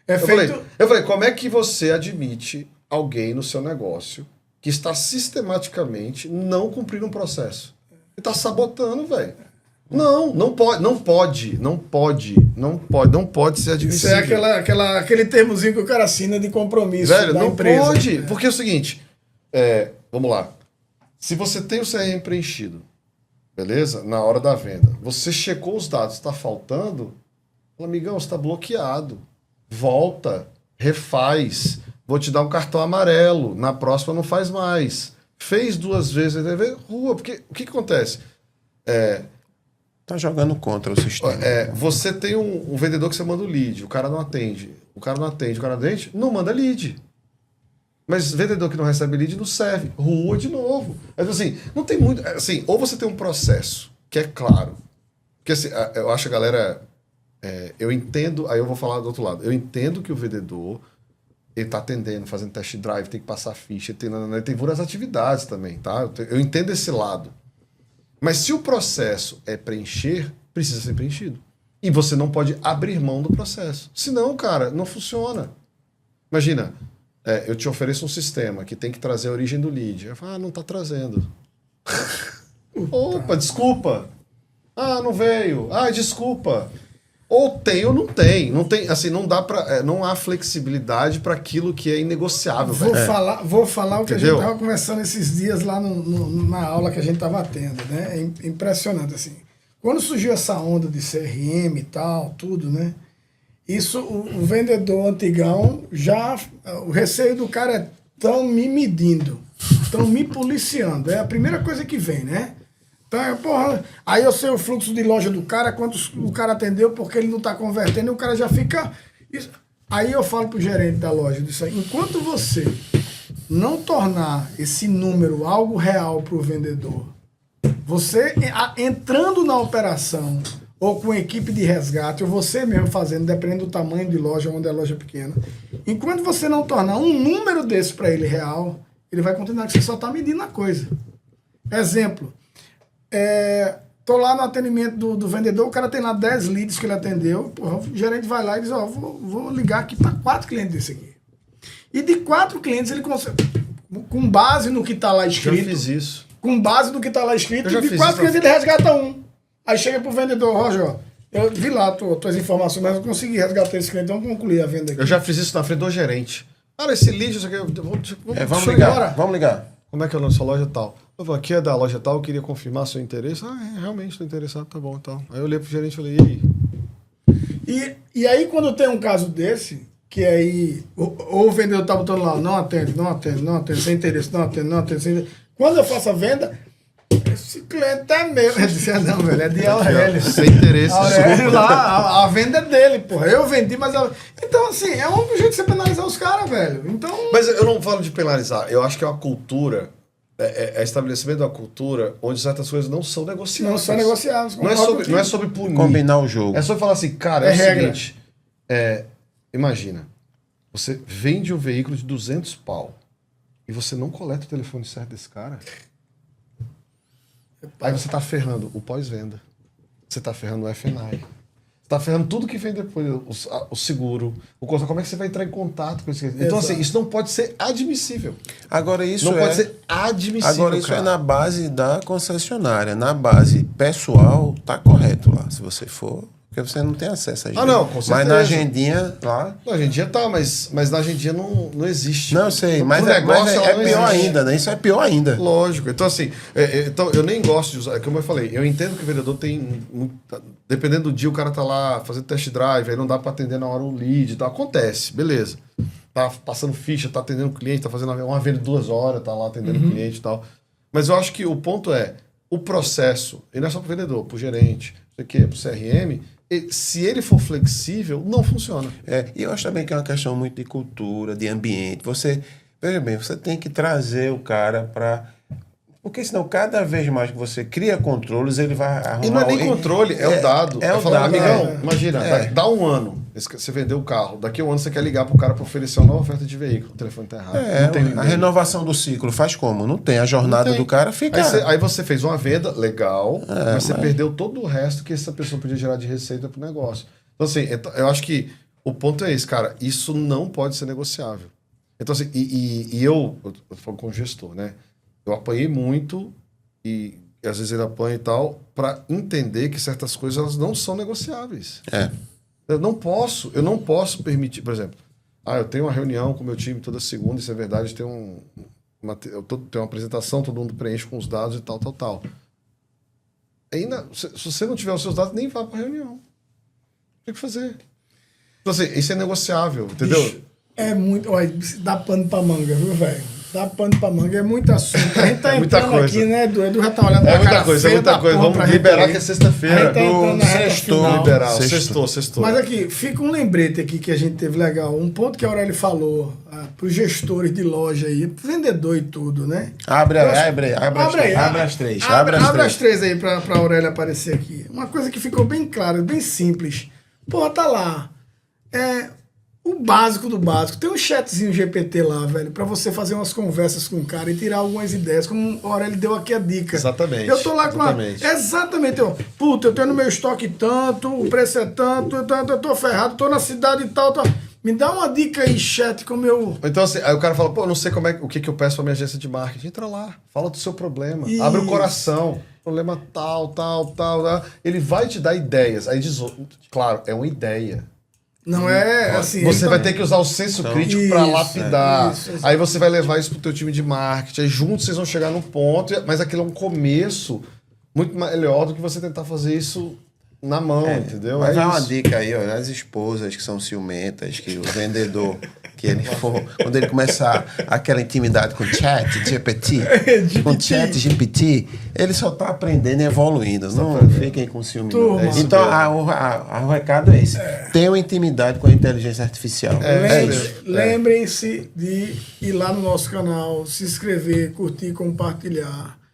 É feito... Eu falei, como é que você admite alguém no seu negócio que está sistematicamente não cumprindo um processo? Ele está sabotando, velho. Não pode ser Isso admissível. é aquele termozinho que o cara assina de compromisso Velho, da não empresa. pode. Porque é o seguinte, vamos lá. Se você tem o CRM preenchido, beleza? Na hora da venda, você checou os dados, está faltando, fala, amigão, você está bloqueado. Volta, refaz. Vou te dar um cartão amarelo. Na próxima não faz mais. Fez 2 vezes, rua. Porque o que acontece? Tá jogando contra o sistema. Você tem um vendedor que você manda o lead, o cara não atende. Não manda lead. Mas vendedor que não recebe lead não serve. Rua de novo. Mas assim, não tem muito. Assim, ou você tem um processo que é claro. Porque assim, eu acho a galera. Eu entendo, aí eu vou falar do outro lado. Eu entendo que o vendedor, ele tá atendendo, fazendo test drive, tem que passar ficha, tem várias atividades também, tá? Eu entendo esse lado. Mas se o processo é preencher, precisa ser preenchido. E você não pode abrir mão do processo. Senão, cara, não funciona. Imagina, eu te ofereço um sistema que tem que trazer a origem do lead. Eu falo, não tá trazendo. Opa, desculpa. Não veio. Desculpa. Ou tem ou não tem. Não tem, assim, não dá para, não há flexibilidade para aquilo que é inegociável. Vou falar o que Entendeu? a gente estava conversando esses dias lá na aula que a gente estava tendo, né? É impressionante, assim. Quando surgiu essa onda de CRM e tal, tudo, né? Isso, o vendedor antigão, o receio do cara é tão me medindo, tão me policiando. É a primeira coisa que vem, né? Então, porra, aí eu sei o fluxo de loja do cara, quantos o cara atendeu, porque ele não está convertendo, e o cara já fica... Aí eu falo pro gerente da loja disso aí, enquanto você não tornar esse número algo real pro vendedor, você entrando na operação, ou com equipe de resgate, ou você mesmo fazendo, dependendo do tamanho de loja, onde é a loja pequena, enquanto você não tornar um número desse para ele real, ele vai continuar que você só está medindo a coisa. Exemplo, tô lá no atendimento do vendedor, o cara tem lá 10 leads que ele atendeu, porra, o gerente vai lá e diz, vou ligar aqui para 4 clientes desse aqui. E de 4 clientes ele consegue, com base no que está lá escrito... Já fiz isso. Com base no que está lá escrito, de 4 clientes ele resgata um. Aí chega pro vendedor, Roger, eu vi lá tuas informações, mas eu consegui resgatar esse cliente, então concluir a venda aqui. Eu já fiz isso na frente do gerente. Cara, esse lead, isso aqui... Vamos ligar, vamos ligar. Como é que é o nome da sua loja tal? Eu vou, aqui é da loja tal, eu queria confirmar seu interesse. Realmente estou interessado, tá bom, então. Aí eu olhei pro gerente e falei, e aí? E aí, quando tem um caso desse, que aí ou o vendedor tá botando lá, não atende, sem interesse, não atende, sem interesse. Quando eu faço a venda, Esse cliente é meu. Eu disse, não, velho, é de Aurélio. Sem interesse. Aurélio lá, a venda é dele, porra. Eu vendi, mas... Então, assim, é um jeito de você penalizar os caras, velho. Então... Mas eu não falo de penalizar. Eu acho que é uma cultura... É estabelecimento de uma cultura onde certas coisas não são negociáveis. Não são negociáveis. Não é sobre punir. Combinar o jogo. É só falar assim, cara, é o regra. seguinte. Imagina, você vende um veículo de 200 pau e você não coleta o telefone certo desse cara. Aí você tá ferrando o pós-venda. Você tá ferrando o F&I. Você tá ferrando tudo que vem depois, o seguro, o conta. Como é que você vai entrar em contato com isso? Então, assim, isso não pode ser admissível. Agora isso Não pode ser admissível. Agora isso cara. é na base da concessionária. Na base pessoal, tá correto lá. Se você for... Porque você não tem acesso a agenda. Não, com certeza. Mas na agendinha lá... Na agendinha tá, mas na agendinha não existe. Não, eu sei, Pro mas negócio, ela é não pior existe. ainda, né? Isso é pior ainda. Lógico. Então, assim, então, eu nem gosto de usar, como eu falei, eu entendo que o vendedor tem. Dependendo do dia, o cara tá lá fazendo test drive, aí não dá pra atender na hora o lead e tal. Acontece, beleza. Tá passando ficha, tá atendendo o cliente, tá fazendo uma venda de 2 horas, tá lá atendendo o cliente e tal. Mas eu acho que o ponto é o processo, e não é só pro vendedor, pro gerente, não sei o quê, pro CRM. Se ele for flexível, não funciona. E eu acho também que é uma questão muito de cultura, de ambiente. Veja bem, você tem que trazer o cara para... Porque senão, cada vez mais que você cria controles, ele vai arrumar... E não é nem controle, é o dado. É o falando, dado. amigão, imagina, dá um ano, você vendeu o carro, daqui a um ano você quer ligar pro cara para oferecer uma nova oferta de veículo, o telefone tá errado. Não tem a renovação do ciclo faz como? Não tem. A jornada do cara fica... Aí você fez uma venda, legal, mas você perdeu todo o resto que essa pessoa podia gerar de receita pro negócio. Então, assim, eu acho que o ponto é esse, cara, isso não pode ser negociável. Então, assim, eu tô falando com o gestor, né? Eu apanhei muito e às vezes ele apanha e tal, para entender que certas coisas elas não são negociáveis. Eu não posso permitir, por exemplo, eu tenho uma reunião com o meu time toda segunda, isso é verdade, tem uma apresentação, todo mundo preenche com os dados e tal. Ainda, se você não tiver os seus dados, nem vá para a reunião. Tem que fazer. Então, assim, isso é negociável, entendeu? Bicho, é muito... Olha, dá pano pra manga, viu, velho? Dá pano pra manga, é muito assunto. A gente tá entrando aqui, né, Edu? Já tá olhando pra muita cara coisa, é feia muita da coisa. porra Vamos pra gente liberar aí. que é A sexta-feira. gente tá entrando na reta final. Liberar. Sextou. Sextou. Mas aqui, fica um lembrete aqui que a gente teve legal. Um ponto que a Aurélio falou para os gestores de loja aí, vendedor e tudo, né? Abre as três. Abre as três aí para a Aurélio aparecer aqui. Uma coisa que ficou bem clara, bem simples. Porra, tá lá. O básico do básico. Tem um chatzinho GPT lá, velho, para você fazer umas conversas com o cara e tirar algumas ideias, como o Aurélio deu aqui a dica. Exatamente. Eu tô lá com Exatamente. Eu tenho no meu estoque tanto, o preço é tanto, eu tô ferrado, tô na cidade e tal. Me dá uma dica aí, chat, como eu... Então, assim, aí o cara fala, eu não sei o que eu peço pra minha agência de marketing. Entra lá, fala do seu problema, abre o coração, problema tal. Ele vai te dar ideias. Aí diz, claro, é uma ideia. Não é assim... Você vai ter que usar o senso crítico para lapidar. Isso. Aí você vai levar isso pro teu time de marketing. Aí juntos vocês vão chegar num ponto, mas aquilo é um começo muito melhor do que você tentar fazer isso na mão, entendeu? Mas vai uma dica aí, ó, as esposas que são ciumentas, que o vendedor, que ele for, quando ele começar aquela intimidade com o chat GPT, ele só tá aprendendo e evoluindo. Não fiquem com ciúme. Então, o recado é esse. Tenham intimidade com a inteligência artificial. Lembrem-se de ir lá no nosso canal, se inscrever, curtir, compartilhar.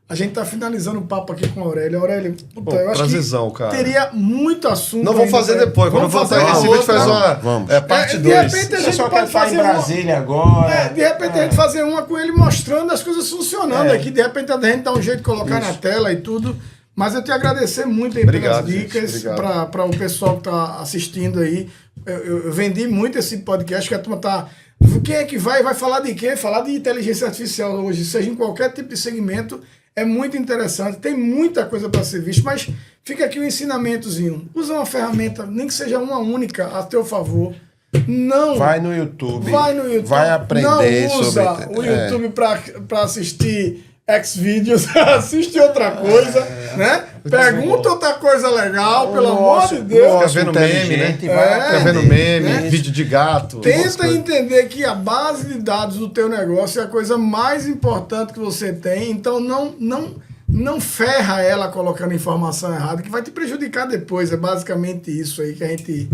A gente tá finalizando o papo aqui com a Aurélia. Aurélia, eu acho que cara. Teria muito assunto. Não, vamos fazer depois. Quando eu voltar aqui, a gente faz uma parte 2. De repente a gente pode fazer em Brasília agora. De repente a gente fazer uma com ele mostrando as coisas funcionando aqui. De repente a gente dá um jeito de colocar na tela e tudo. Mas eu te agradecer muito aí pelas dicas para o pessoal que tá assistindo aí. Eu vendi muito esse podcast, que a turma tá... Quem é que vai falar de quê? Falar de inteligência artificial hoje, seja em qualquer tipo de segmento. É muito interessante, tem muita coisa para ser visto, mas fica aqui um ensinamentozinho. Usa uma ferramenta, nem que seja uma única, a teu favor. Não. Vai no YouTube. Não Vai aprender usa sobre... o YouTube para assistir Xvideos, assiste outra coisa, né? Pergunta outra coisa legal, pelo amor de Deus. Fica vendo meme, né? Fica vendo meme, vídeo de gato. Tenta entender que a base de dados do teu negócio é a coisa mais importante que você tem. Então, não não ferra ela colocando informação errada, que vai te prejudicar depois. É basicamente isso aí que a gente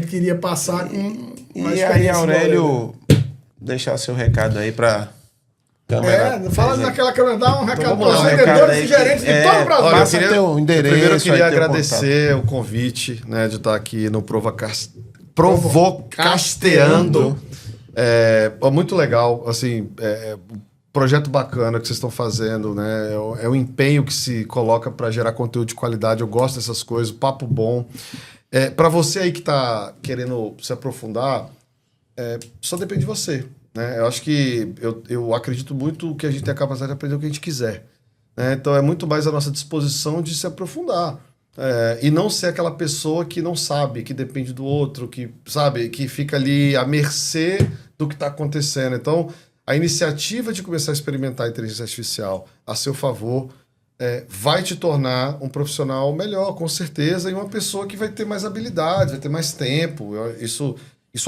queria passar com uma E aí, experiência do Aurélio, deixar seu recado aí pra câmera. Fala naquela câmera, dá um recado vamos para os lá, vendedores e gerentes de todo o Brasil. Olha, Passa teu endereço. Primeiro eu queria aí, teu agradecer o convite, né, de estar aqui no Provocasteando. Muito legal, assim, projeto bacana que vocês estão fazendo, né? É o empenho que se coloca para gerar conteúdo de qualidade. Eu gosto dessas coisas, papo bom. Para você aí que está querendo se aprofundar, só depende de você, né? Eu acho que eu acredito muito que a gente tem a capacidade de aprender o que a gente quiser, né? Então é muito mais a nossa disposição de se aprofundar. E não ser aquela pessoa que não sabe, que depende do outro, que sabe, que fica ali à mercê do que está acontecendo. Então, a iniciativa de começar a experimentar a inteligência artificial a seu favor vai te tornar um profissional melhor, com certeza, e uma pessoa que vai ter mais habilidade, vai ter mais tempo. Isso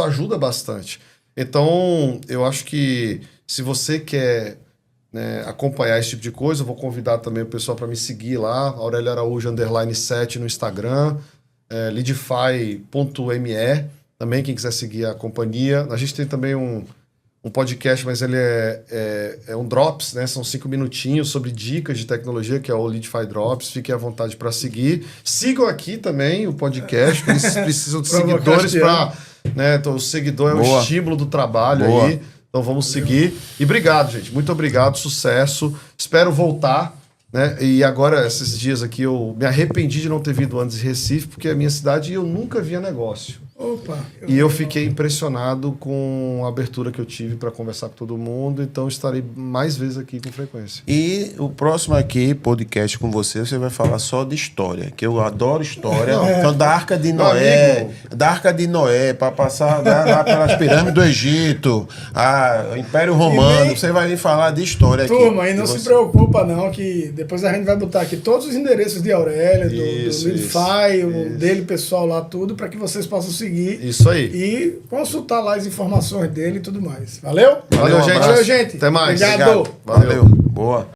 ajuda bastante. Então, eu acho que se você quer, né, acompanhar esse tipo de coisa, eu vou convidar também o pessoal para me seguir lá, Aurélio Araújo _7 no Instagram, leadify.me, também quem quiser seguir a companhia. A gente tem também um podcast, mas ele é um Drops, né? São 5 minutinhos sobre dicas de tecnologia, que é o Leadify Drops. Fiquem à vontade para seguir. Sigam aqui também o podcast, que eles precisam de seguidores para... Né? Então, o seguidor é um estímulo do trabalho aí. Então vamos seguir. E obrigado, gente. Muito obrigado, sucesso. Espero voltar, né? E agora, esses dias aqui, eu me arrependi de não ter vindo antes de Recife, porque é a minha cidade e eu nunca via negócio. Opa! E eu fiquei impressionado com a abertura que eu tive para conversar com todo mundo, então estarei mais vezes aqui com frequência. E o próximo aqui, podcast com você vai falar só de história, que eu adoro história. Então, da Arca de Noé, para passar lá pelas pirâmides do Egito, o Império Romano, você vai vir falar de história aqui. Turma, e não se preocupa não, que depois a gente vai botar aqui todos os endereços de Aurélio, do Leadify, o dele pessoal lá, tudo, para que vocês possam seguir. Isso aí. E consultar lá as informações dele e tudo mais. Valeu? Valeu, gente. Valeu, gente. Até mais. Obrigado. Valeu. Boa.